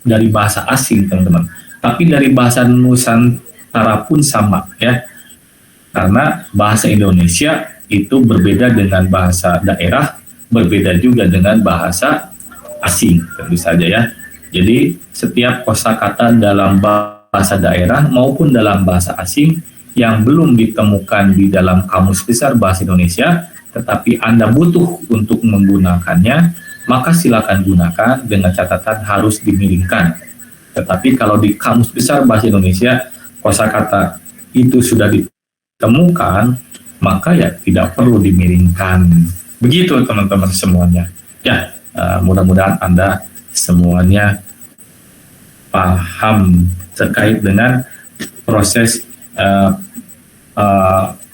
dari bahasa asing, teman-teman, tapi dari bahasa Nusantara pun sama, ya. Karena bahasa Indonesia itu berbeda dengan bahasa daerah, berbeda juga dengan bahasa asing, tentu saja ya. Jadi setiap kosakata dalam bahasa daerah maupun dalam bahasa asing yang belum ditemukan di dalam Kamus Besar Bahasa Indonesia, tetapi Anda butuh untuk menggunakannya, maka silakan gunakan dengan catatan harus dimiringkan. Tetapi kalau di Kamus Besar Bahasa Indonesia kosakata itu sudah ditemukan, maka ya tidak perlu dimiringkan. Begitu teman-teman semuanya. Ya, mudah-mudahan Anda semuanya paham terkait dengan proses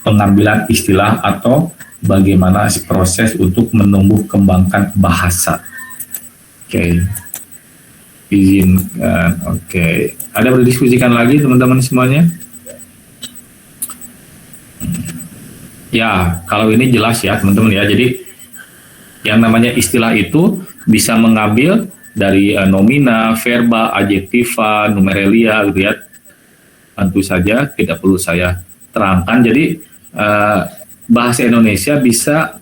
pengambilan istilah atau bagaimana proses untuk menumbuh kembangkan bahasa. Oke. Izinkan. Oke. Ada berdiskusikan lagi teman-teman semuanya? Ya, kalau ini jelas ya teman-teman ya. Jadi yang namanya istilah itu bisa mengambil dari nomina, verba, adjektiva, numeralia gitu ya. Tentu saja tidak perlu saya terangkan. Jadi bahasa Indonesia bisa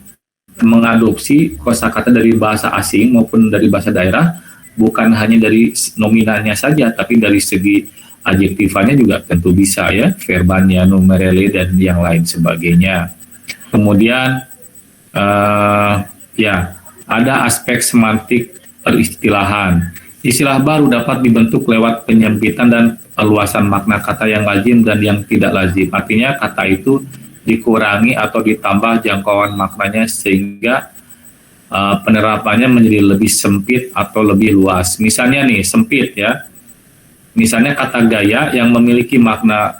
mengadopsi kosakata dari bahasa asing maupun dari bahasa daerah, bukan hanya dari nominalnya saja, tapi dari segi adjektivanya juga tentu bisa ya, verbanya, numeralia dan yang lain sebagainya. Kemudian ya ada aspek semantik peristilahan. Istilah baru dapat dibentuk lewat penyempitan dan perluasan makna kata yang lazim dan yang tidak lazim. Artinya kata itu dikurangi atau ditambah jangkauan maknanya sehingga penerapannya menjadi lebih sempit atau lebih luas. Misalnya nih, sempit ya. Misalnya kata gaya yang memiliki makna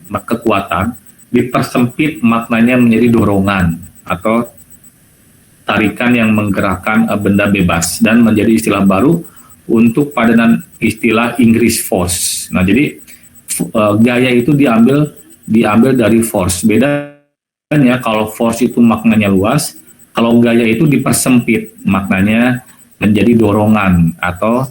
kekuatan dipersempit maknanya menjadi dorongan atau tarikan yang menggerakkan benda bebas dan menjadi istilah baru untuk padanan istilah Inggris force. Nah, jadi gaya itu diambil dari force. Bedanya kalau force itu maknanya luas, kalau gaya itu dipersempit maknanya menjadi dorongan atau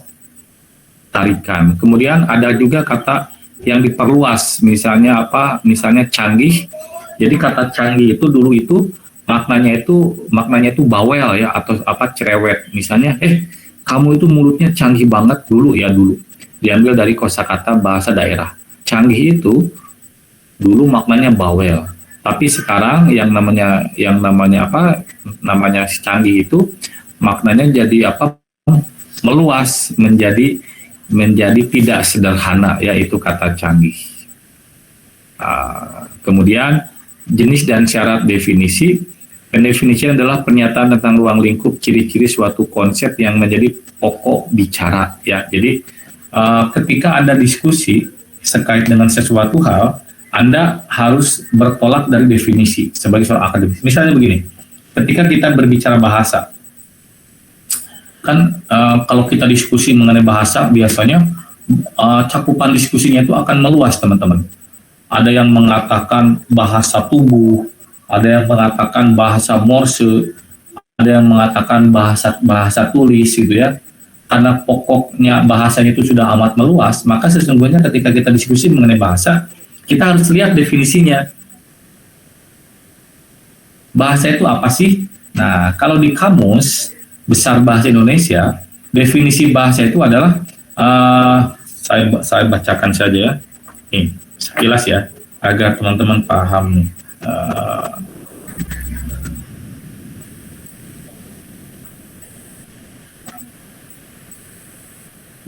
tarikan. Kemudian ada juga kata yang diperluas, misalnya apa? Misalnya canggih. Jadi kata canggih itu dulu itu maknanya itu bawel ya atau cerewet. Misalnya kamu itu mulutnya canggih banget dulu. Diambil dari kosakata bahasa daerah. Canggih itu dulu maknanya bawel. Tapi sekarang yang namanya canggih itu maknanya jadi meluas menjadi tidak sederhana, yaitu kata canggih. Kemudian jenis dan syarat definisi. Pendefinisian adalah pernyataan tentang ruang lingkup ciri-ciri suatu konsep yang menjadi pokok bicara. Ya, jadi ketika Anda diskusi terkait dengan sesuatu hal, Anda harus bertolak dari definisi sebagai seorang akademis. Misalnya begini, ketika kita berbicara bahasa, kan kalau kita diskusi mengenai bahasa biasanya cakupan diskusinya itu akan meluas teman-teman. Ada yang mengatakan bahasa tubuh, ada yang mengatakan bahasa Morse, ada yang mengatakan bahasa tulis gitu ya. karena pokoknya bahasanya itu sudah amat meluas, maka sesungguhnya ketika kita diskusi mengenai bahasa, kita harus lihat definisinya. Bahasa itu apa sih? Nah, kalau di Kamus Besar Bahasa Indonesia, definisi bahasa itu adalah, saya bacakan saja ya, nih sekilas ya, agar teman-teman paham.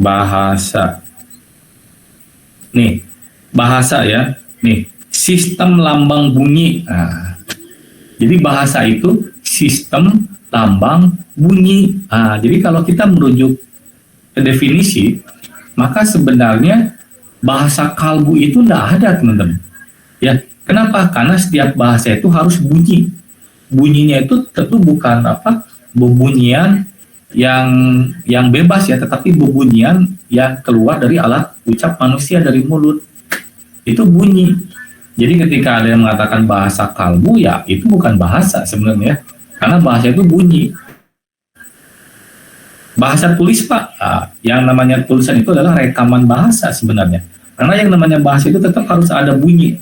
Bahasa, nih bahasa ya, nih sistem lambang bunyi. Nah, jadi bahasa itu sistem lambang bunyi. Nah, jadi kalau kita merujuk ke definisi, maka sebenarnya bahasa kalbu itu tidak ada, teman-teman. Ya, kenapa? Karena setiap bahasa itu harus bunyi. Bunyinya itu tentu bukan bebunyian yang bebas ya, tetapi bebunyian yang keluar dari alat ucap manusia, dari mulut. Itu bunyi. Jadi ketika ada yang mengatakan bahasa kalbu, ya itu bukan bahasa sebenarnya, karena bahasa itu bunyi. Bahasa tulis, Pak, yang namanya tulisan itu adalah rekaman bahasa sebenarnya. Karena yang namanya bahasa itu tetap harus ada bunyi.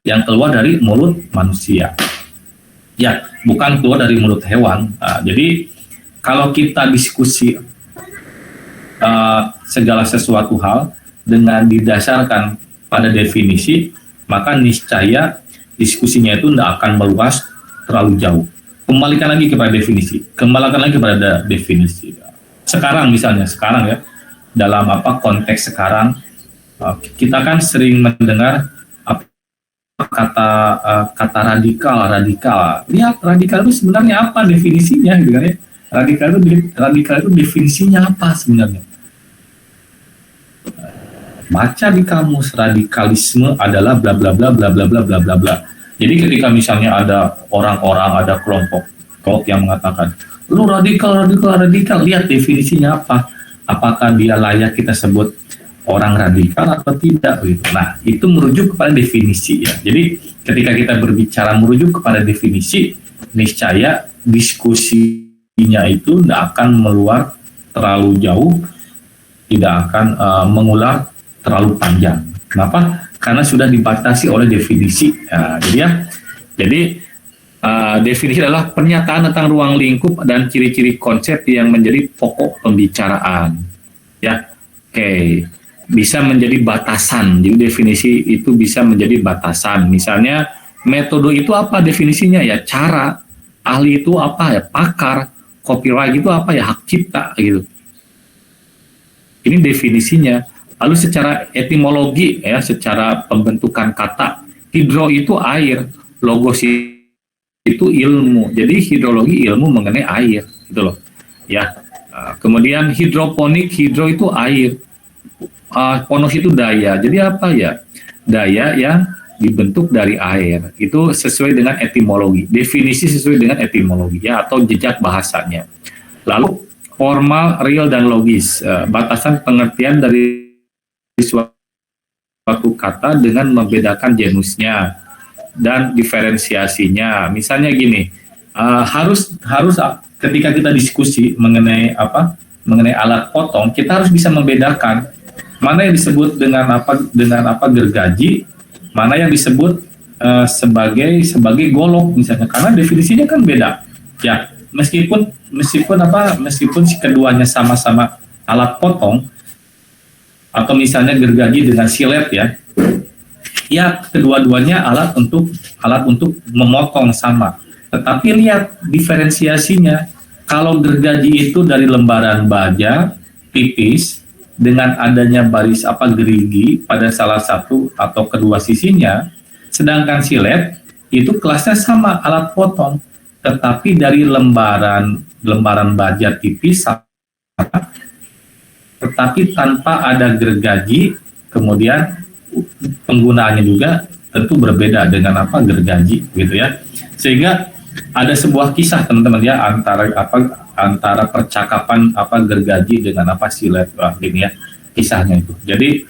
yang keluar dari mulut manusia. Ya, bukan keluar dari mulut hewan. Jadi kalau kita diskusi segala sesuatu hal dengan didasarkan pada definisi, maka niscaya diskusinya itu tidak akan meluas terlalu jauh. Kembalikan lagi kepada definisi. Sekarang misalnya, ya, dalam konteks sekarang, kita kan sering mendengar kata radikal. Lihat radikal itu sebenarnya apa definisinya, gitu kan ya? Radikal itu definisinya apa sebenarnya? Baca di kamus, radikalisme adalah bla bla bla bla bla bla bla bla bla. Jadi ketika misalnya ada orang-orang, ada kelompok yang mengatakan lu radikal, lihat definisinya apa? Apakah dia layak kita sebut orang radikal atau tidak gitu. Nah, itu merujuk kepada definisi ya. Jadi ketika kita berbicara merujuk kepada definisi, niscaya diskusinya itu tidak akan meluar terlalu jauh, tidak akan mengular terlalu panjang. Kenapa? Karena sudah dibatasi oleh definisi. Jadi definisi adalah pernyataan tentang ruang lingkup dan ciri-ciri konsep yang menjadi pokok pembicaraan. Ya, oke. Bisa menjadi batasan. Jadi definisi itu bisa menjadi batasan. Misalnya metode itu apa definisinya? Ya cara. Ahli itu apa? Ya pakar. Copyright itu apa? Ya hak cipta gitu. Ini definisinya. Lalu secara etimologi ya, secara pembentukan kata, hidro itu air, logos itu ilmu. Jadi hidrologi ilmu mengenai air gitu loh. Ya. Kemudian hidroponik, hidro itu air. Ponos itu daya. Jadi apa ya? Daya yang dibentuk dari air. Itu sesuai dengan etimologi. Definisi sesuai dengan etimologi ya, atau jejak bahasanya. Lalu formal, real, dan logis. Batasan pengertian dari suatu kata dengan membedakan genusnya dan diferensiasinya. Misalnya gini, harus ketika kita diskusi mengenai alat potong, kita harus bisa membedakan mana yang disebut dengan apa gergaji, mana yang disebut sebagai golok misalnya, karena definisinya kan beda. Ya, meskipun keduanya sama-sama alat potong, atau misalnya gergaji dengan silet ya kedua-duanya alat untuk memotong sama. Tetapi lihat diferensiasinya. Kalau gergaji itu dari lembaran baja tipis dengan adanya baris gerigi pada salah satu atau kedua sisinya, sedangkan silet itu kelasnya sama, alat potong, tetapi dari lembaran baja tipis sama, tetapi tanpa ada gergaji, kemudian penggunaannya juga tentu berbeda dengan gergaji gitu ya. Sehingga ada sebuah kisah teman-teman ya, antara percakapan gergaji dengan silet ini ya, kisahnya itu. Jadi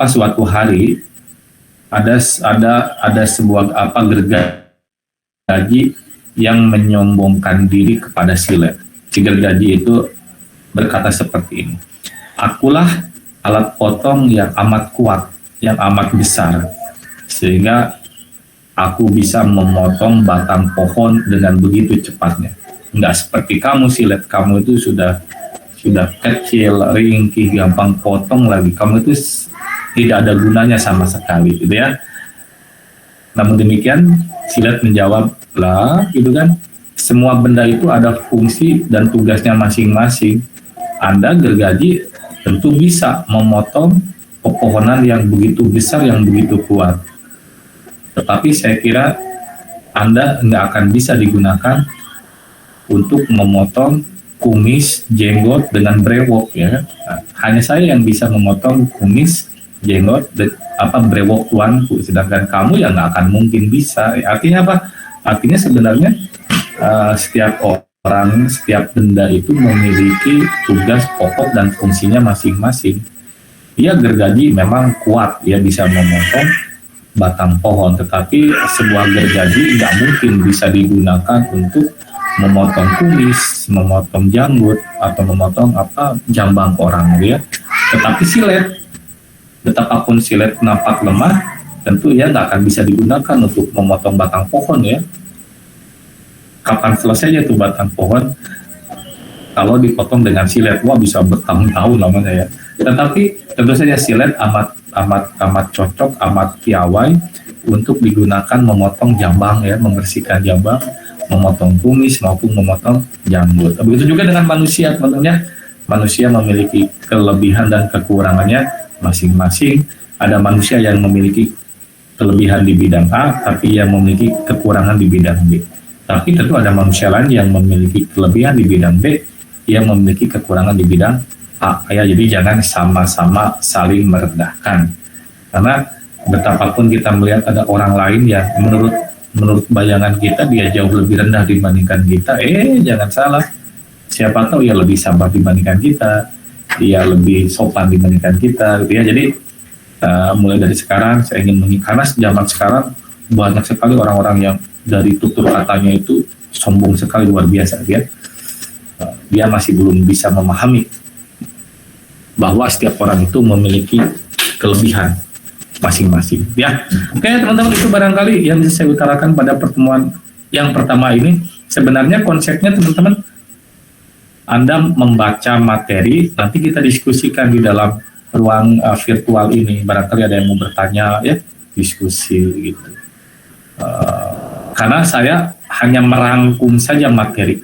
suatu hari ada sebuah gergaji yang menyombongkan diri kepada silet. Si gergaji itu berkata seperti ini, akulah alat potong yang amat kuat, yang amat besar, sehingga aku bisa memotong batang pohon dengan begitu cepatnya. Nggak seperti kamu silet, kamu itu sudah kecil, ringkih, gampang potong lagi. Kamu itu tidak ada gunanya sama sekali, gitu ya. Namun demikian, silet menjawab, lah, gitu kan. Semua benda itu ada fungsi dan tugasnya masing-masing. Anda gergaji tentu bisa memotong pepohonan yang begitu besar, yang begitu kuat. Tetapi saya kira Anda nggak akan bisa digunakan untuk memotong kumis, jenggot dengan brewok ya. Nah, hanya saya yang bisa memotong kumis, jenggot, brewok tuanku. Sedangkan kamu yang nggak akan mungkin bisa. Artinya apa? Artinya sebenarnya setiap orang, setiap benda itu memiliki tugas pokok dan fungsinya masing-masing. Ya gergaji memang kuat, ya bisa memotong batang pohon, tetapi sebuah gergaji nggak mungkin bisa digunakan untuk memotong kumis, memotong janggut, atau memotong jambang orang ya. Tetapi silet, betapapun silet nampak lemah, tentu ya nggak akan bisa digunakan untuk memotong batang pohon ya. Kapan selesainya tuh batang pohon? Kalau dipotong dengan silet, wah bisa bertahun-tahun lamanya ya. Tetapi tentu saja silet amat cocok, amat piawai untuk digunakan memotong jambang ya, membersihkan jambang, memotong kumis maupun memotong janggut. Begitu juga dengan manusia, teman-teman. Manusia memiliki kelebihan dan kekurangannya masing-masing. Ada manusia yang memiliki kelebihan di bidang A, tapi yang memiliki kekurangan di bidang B. Tapi tentu ada manusia lain yang memiliki kelebihan di bidang B, yang memiliki kekurangan di bidang A. Ya, jadi jangan sama-sama saling merendahkan. Karena betapapun kita melihat ada orang lain yang menurut bayangan kita dia jauh lebih rendah dibandingkan kita, jangan salah, siapa tahu ia lebih sabar dibandingkan kita, ia lebih sopan dibandingkan kita gitu ya. Jadi mulai dari sekarang saya ingin karena zaman sekarang banyak sekali orang-orang yang dari tutur katanya itu sombong sekali, luar biasa ya. Dia masih belum bisa memahami bahwa setiap orang itu memiliki kelebihan masing-masing ya. Oke teman-teman, itu barangkali yang bisa saya utarakan pada pertemuan yang pertama ini. Sebenarnya konsepnya teman-teman, Anda membaca materi, nanti kita diskusikan di dalam ruang virtual ini. Barangkali ada yang mau bertanya ya, diskusi gitu. Karena saya hanya merangkum saja materi,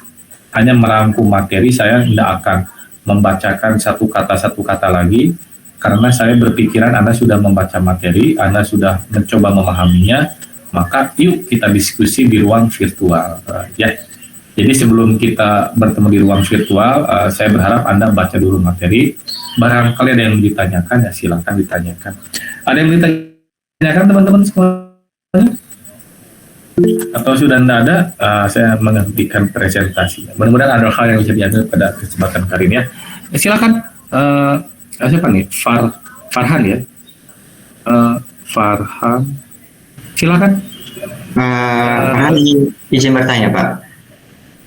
saya tidak akan membacakan satu kata lagi. Karena saya berpikiran Anda sudah membaca materi, Anda sudah mencoba memahaminya, maka yuk kita diskusi di ruang virtual. Ya, jadi sebelum kita bertemu di ruang virtual, saya berharap Anda baca dulu materi. Barangkali ada yang ditanyakan, ya silakan ditanyakan. Ada yang ditanyakan teman-teman semuanya? Atau sudah tidak ada, saya menghentikan presentasinya. Mudah-mudahan ada hal yang bisa diambil pada kesempatan kali ini ya. Silakan. Siapa nih? Farhan ya? Farhan, silakan. Farhan izin bertanya Pak,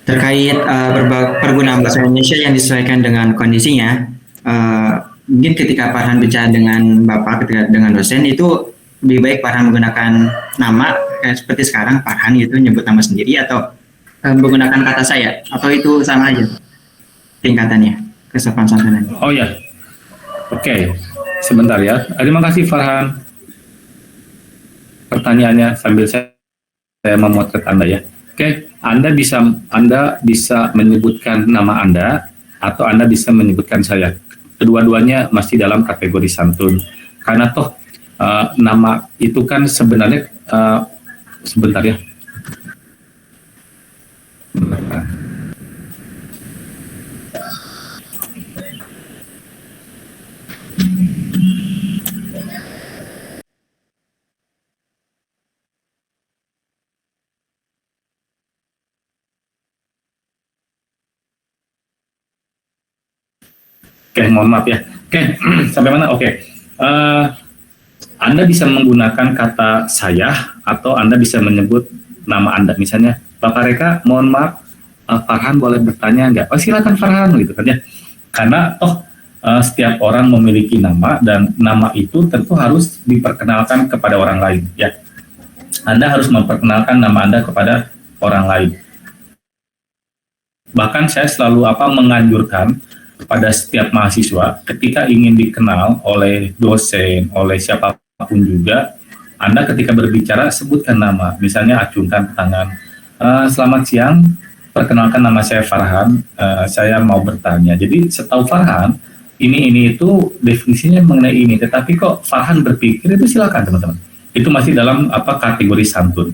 terkait pergunaan bahasa Indonesia yang disesuaikan dengan kondisinya. Mungkin ketika Farhan bicara dengan Bapak, ketika dengan dosen, itu lebih baik Farhan menggunakan nama seperti sekarang Farhan gitu, nyebut nama sendiri, atau menggunakan kata saya, atau itu sama aja tingkatannya, kesopan santunannya? Oh ya. Oke, sebentar ya. Terima kasih Farhan. Pertanyaannya sambil saya memotret Anda ya. Oke, Anda bisa menyebutkan nama Anda atau Anda bisa menyebutkan saya. Kedua-duanya masih dalam kategori santun. Karena toh nama itu kan sebenarnya sebentar ya. Oke, mohon maaf ya. Oke, sampai mana? Oke. Anda bisa menggunakan kata saya atau Anda bisa menyebut nama Anda. Misalnya, Bapak Reka, mohon maaf, Farhan boleh bertanya nggak? Oh silakan Farhan gitu kan ya. Karena setiap orang memiliki nama dan nama itu tentu harus diperkenalkan kepada orang lain ya. Anda harus memperkenalkan nama Anda kepada orang lain. Bahkan saya selalu menganjurkan kepada setiap mahasiswa ketika ingin dikenal oleh dosen, oleh siapapun juga, Anda ketika berbicara sebutkan nama, misalnya acungkan tangan. Selamat siang, perkenalkan nama saya Farhan, saya mau bertanya. Jadi setahu Farhan, ini itu definisinya mengenai ini, tetapi kok Farhan berpikir itu silakan teman-teman. Itu masih dalam kategori santun.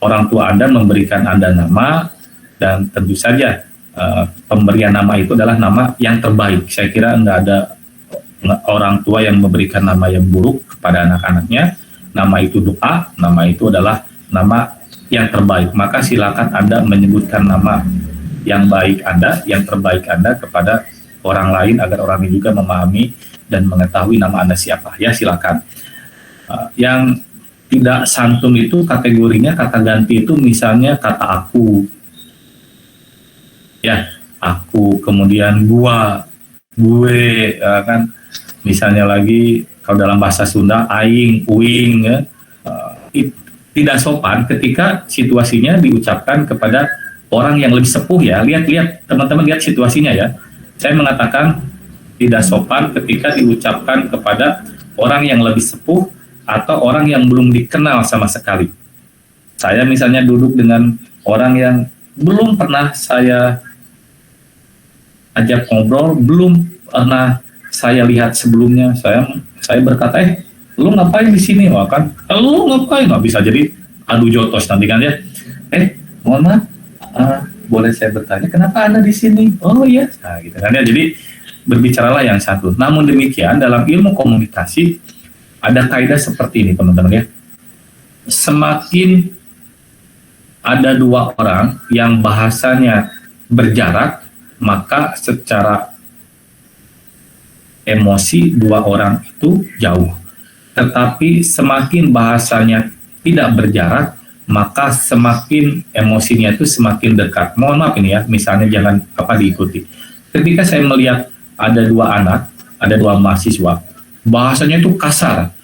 Orang tua Anda memberikan Anda nama, dan tentu saja pemberian nama itu adalah nama yang terbaik. Saya kira nggak ada orang tua yang memberikan nama yang buruk kepada anak-anaknya. Nama itu doa, nama itu adalah nama yang terbaik. Maka silakan Anda menyebutkan nama yang baik Anda, yang terbaik Anda kepada orang lain agar orang ini juga memahami dan mengetahui nama Anda siapa. Ya silakan. Yang tidak santun itu kategorinya kata ganti itu misalnya kata aku. Ya, aku, kemudian gua, gue, kan. Misalnya lagi kalau dalam bahasa Sunda aing, uing ya. Tidak sopan ketika situasinya diucapkan kepada orang yang lebih sepuh ya. Lihat teman-teman lihat situasinya ya. Saya mengatakan tidak sopan ketika diucapkan kepada orang yang lebih sepuh atau orang yang belum dikenal sama sekali. Saya misalnya duduk dengan orang yang belum pernah saya ajak ngobrol, belum pernah saya lihat sebelumnya. Saya berkata, lu ngapain di sini? Wah kan, lu ngapain? Nggak bisa jadi adu jotos nanti kan ya. Mohon maaf, boleh saya bertanya, kenapa Anda di sini? Oh iya, nah gitu kan ya. Jadi berbicaralah yang satu. Namun demikian dalam ilmu komunikasi ada kaidah seperti ini teman-teman ya. Semakin ada dua orang yang bahasanya berjarak, maka secara emosi dua orang itu jauh. Tetapi semakin bahasanya tidak berjarak, maka semakin emosinya itu semakin dekat. Mohon maaf ini ya, misalnya jangan diikuti. Ketika saya melihat ada dua anak, ada dua mahasiswa, bahasanya itu kasar.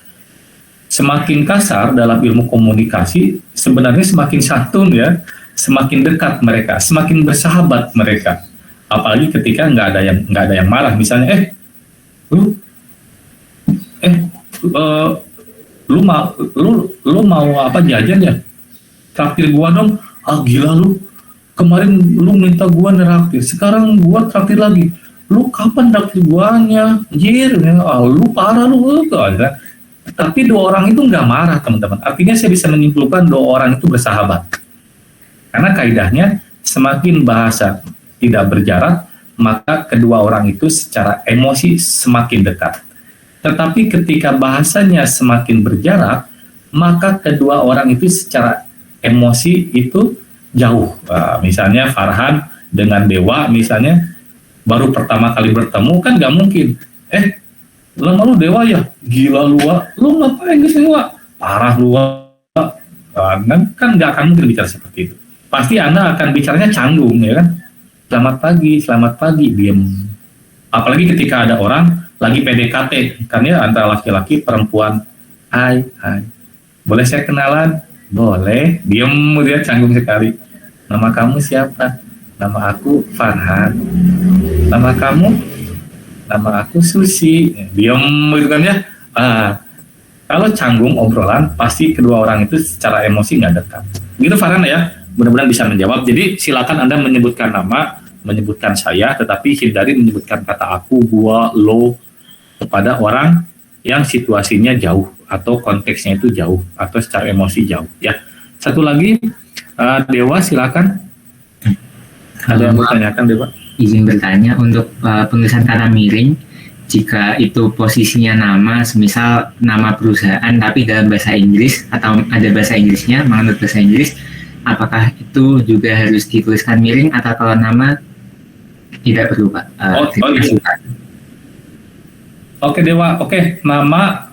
Semakin kasar dalam ilmu komunikasi, sebenarnya semakin santun ya, semakin dekat mereka, semakin bersahabat mereka. Apalagi ketika nggak ada yang marah, misalnya lu mau apa jajan ya? Traktir gua dong. Gila lu. Kemarin lu minta gua neraktir, sekarang gua traktir lagi. Lu kapan traktir guanya? Anjir, lu parah lu. Tapi dua orang itu nggak marah, teman-teman. Artinya saya bisa menyimpulkan dua orang itu bersahabat. Karena kaidahnya semakin bahasa tidak berjarak, maka kedua orang itu secara emosi semakin dekat. Tetapi ketika bahasanya semakin berjarak, maka kedua orang itu secara emosi itu jauh. Misalnya Farhan dengan Dewa, misalnya baru pertama kali bertemu kan nggak mungkin. Lu Dewa ya? Gila lu ngapain di sini Wak? Parah lu Wak. Kan nggak akan mungkin bicara seperti itu. Pasti Anda akan bicaranya canggung ya kan? Selamat pagi, diem. Apalagi ketika ada orang lagi PDKT, kan ya antara laki-laki perempuan. Hai, boleh saya kenalan? Boleh. Diem dia canggung sekali. Nama kamu siapa? Nama aku Farhan. Nama kamu? Nama aku Susi. Diem gitu kan ya. Kalau canggung obrolan, pasti kedua orang itu secara emosi nggak dekat. Gitu Farhan ya. Mudah-mudahan bisa menjawab. Jadi silakan Anda menyebutkan nama, menyebutkan saya, tetapi hindari menyebutkan kata aku, gua, lo kepada orang yang situasinya jauh atau konteksnya itu jauh atau secara emosi jauh. Ya. Satu lagi, Dewa silakan. Ada yang mau tanyakan Dewa? Izin bertanya untuk penulisan kata miring, jika itu posisinya nama, semisal nama perusahaan tapi dalam bahasa Inggris atau ada bahasa Inggrisnya, menganut bahasa Inggris, apakah itu juga harus dituliskan miring atau kalau nama tidak perlu Pak? Gitu. Oke Dewa, oke, nama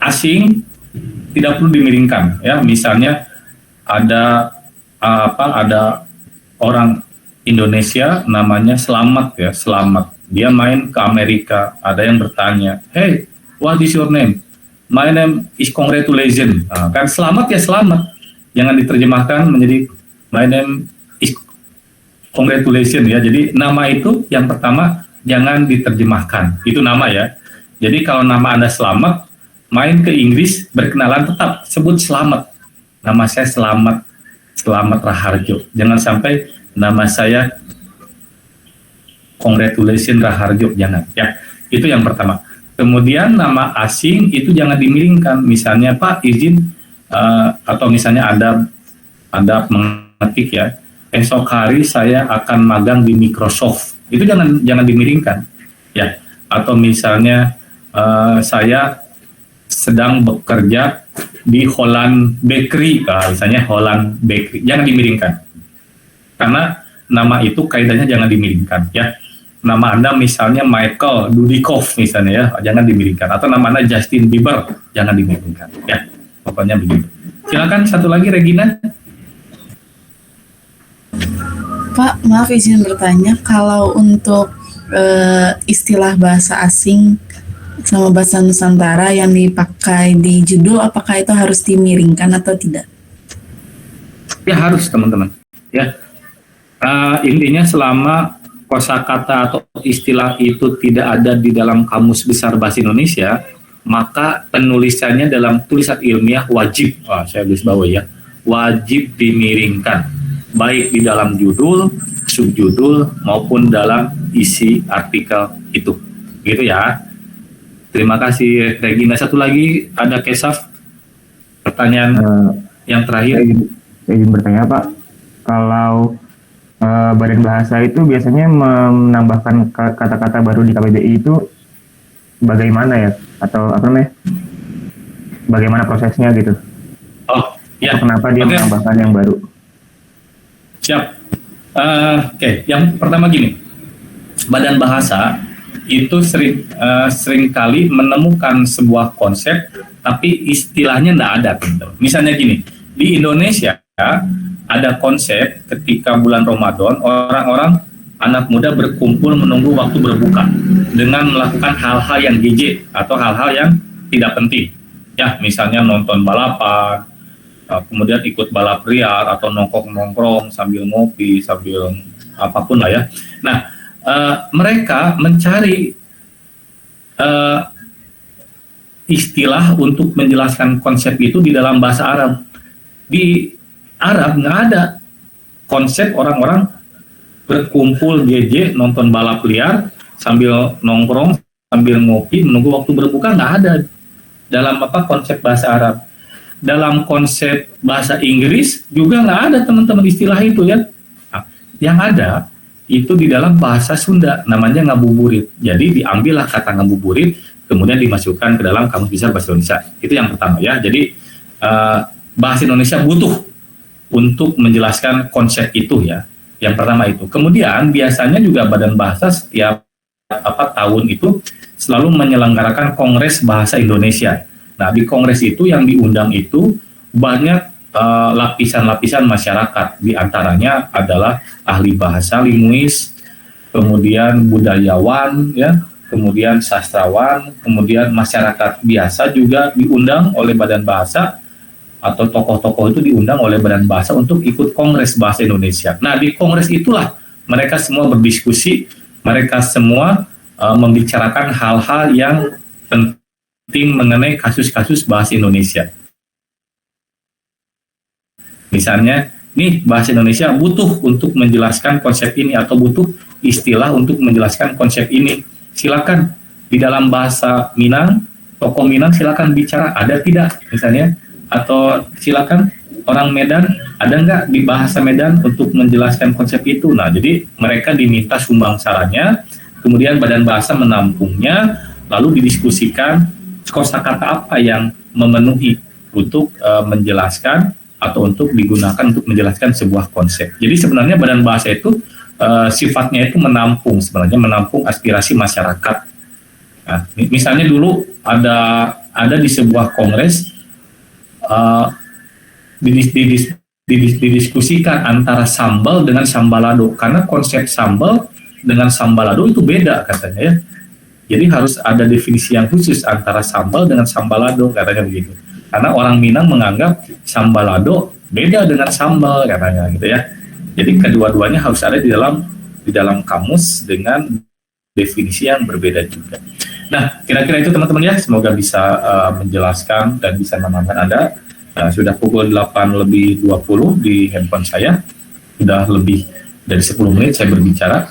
asing tidak perlu dimiringkan ya. Misalnya ada ada orang Indonesia namanya Selamat ya, Selamat. Dia main ke Amerika, ada yang bertanya, "Hey, what is your name?" "My name is Congratulations." Kan selamat ya selamat. Jangan diterjemahkan menjadi my name is Congratulations ya. Jadi nama itu yang pertama jangan diterjemahkan. Itu nama ya. Jadi kalau nama Anda Selamat, main ke Inggris, berkenalan tetap sebut Selamat. Nama saya Selamat, Selamat Raharjo. Jangan sampai nama saya Congratulations Raharjo, jangan ya. Itu yang pertama. Kemudian nama asing itu jangan dimiringkan. Misalnya Pak izin atau misalnya Anda mengetik ya, esok hari saya akan magang di Microsoft. Itu jangan dimiringkan ya. Atau misalnya saya sedang bekerja di Holland Bakery, misalnya Holland Bakery, jangan dimiringkan. Karena nama itu kaitannya jangan dimiringkan ya. Nama Anda misalnya Michael Dudikoff misalnya ya, jangan dimiringkan. Atau nama Anda Justin Bieber, jangan dimiringkan ya. Pokoknya begitu. Silakan satu lagi Regina. Pak, maaf izin bertanya, kalau untuk istilah bahasa asing sama bahasa Nusantara yang dipakai di judul, apakah itu harus dimiringkan atau tidak? Ya harus teman-teman. Ya intinya selama kosakata atau istilah itu tidak ada di dalam Kamus Besar Bahasa Indonesia, maka penulisannya dalam tulisan ilmiah wajib, saya tulis bawah ya, wajib dimiringkan, baik di dalam judul, subjudul maupun dalam isi artikel itu, gitu ya. Terima kasih Regina. Satu lagi ada Kesaf, pertanyaan yang terakhir. Saya ingin bertanya Pak, kalau Badan Bahasa itu biasanya menambahkan kata-kata baru di KBBI itu bagaimana ya? Atau apa namanya? Bagaimana prosesnya gitu? Oh, ya. Kenapa dia menambahkan yang baru? Siap. Oke. Yang pertama gini, Badan Bahasa itu sering kali menemukan sebuah konsep, tapi istilahnya tidak ada. Misalnya gini, di Indonesia ada konsep ketika bulan Ramadan, orang-orang anak muda berkumpul menunggu waktu berbuka dengan melakukan hal-hal yang gadget atau hal-hal yang tidak penting. Ya, misalnya nonton balapan, kemudian ikut balap liar atau nongkrong-nongkrong sambil ngopi, sambil apapun lah ya. Nah, mereka mencari istilah untuk menjelaskan konsep itu di dalam bahasa Arab. Di Arab nggak ada konsep orang-orang berkumpul GJ nonton balap liar sambil nongkrong sambil ngopi menunggu waktu berbuka, nggak ada dalam konsep bahasa Arab. Dalam konsep bahasa Inggris juga nggak ada teman-teman istilah itu ya. Nah, yang ada itu di dalam bahasa Sunda namanya ngabuburit. Jadi diambillah kata ngabuburit kemudian dimasukkan ke dalam Kamus Besar Bahasa Indonesia. Itu yang pertama ya. Jadi bahasa Indonesia butuh untuk menjelaskan konsep itu ya. Yang pertama itu. Kemudian biasanya juga Badan Bahasa setiap tahun itu selalu menyelenggarakan Kongres Bahasa Indonesia. Nah, di kongres itu yang diundang itu banyak lapisan-lapisan masyarakat. Di antaranya adalah ahli bahasa, linguis, kemudian budayawan ya, kemudian sastrawan, kemudian masyarakat biasa juga diundang oleh Badan Bahasa, atau tokoh-tokoh itu diundang oleh Badan Bahasa untuk ikut Kongres Bahasa Indonesia. Nah, di kongres itulah mereka semua berdiskusi, mereka semua membicarakan hal-hal yang penting mengenai kasus-kasus bahasa Indonesia. Misalnya, nih bahasa Indonesia butuh untuk menjelaskan konsep ini atau butuh istilah untuk menjelaskan konsep ini. Silakan di dalam bahasa Minang, tokoh Minang silakan bicara, ada tidak misalnya? Atau silakan orang Medan, ada nggak di bahasa Medan untuk menjelaskan konsep itu? Nah, jadi mereka diminta sumbang sarannya, kemudian Badan Bahasa menampungnya, lalu didiskusikan kosakata apa yang memenuhi untuk menjelaskan atau untuk digunakan untuk menjelaskan sebuah konsep. Jadi sebenarnya Badan Bahasa itu sifatnya itu menampung, sebenarnya menampung aspirasi masyarakat. Nah, misalnya dulu ada di sebuah kongres didiskusikan antara sambal dengan sambalado, karena konsep sambal dengan sambalado itu beda katanya ya. Jadi harus ada definisi yang khusus antara sambal dengan sambalado katanya begitu. Karena orang Minang menganggap sambalado beda dengan sambal katanya gitu ya. Jadi kedua-duanya harus ada di dalam kamus dengan definisi yang berbeda juga. Nah, kira-kira itu teman-teman ya, semoga bisa menjelaskan dan bisa menenangkan Anda. Sudah pukul 8:20 di handphone saya, sudah lebih dari 10 menit saya berbicara.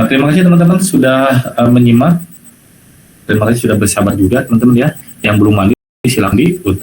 Terima kasih teman-teman sudah menyimak, terima kasih sudah bersabar juga teman-teman ya. Yang belum mandi silahkan untuk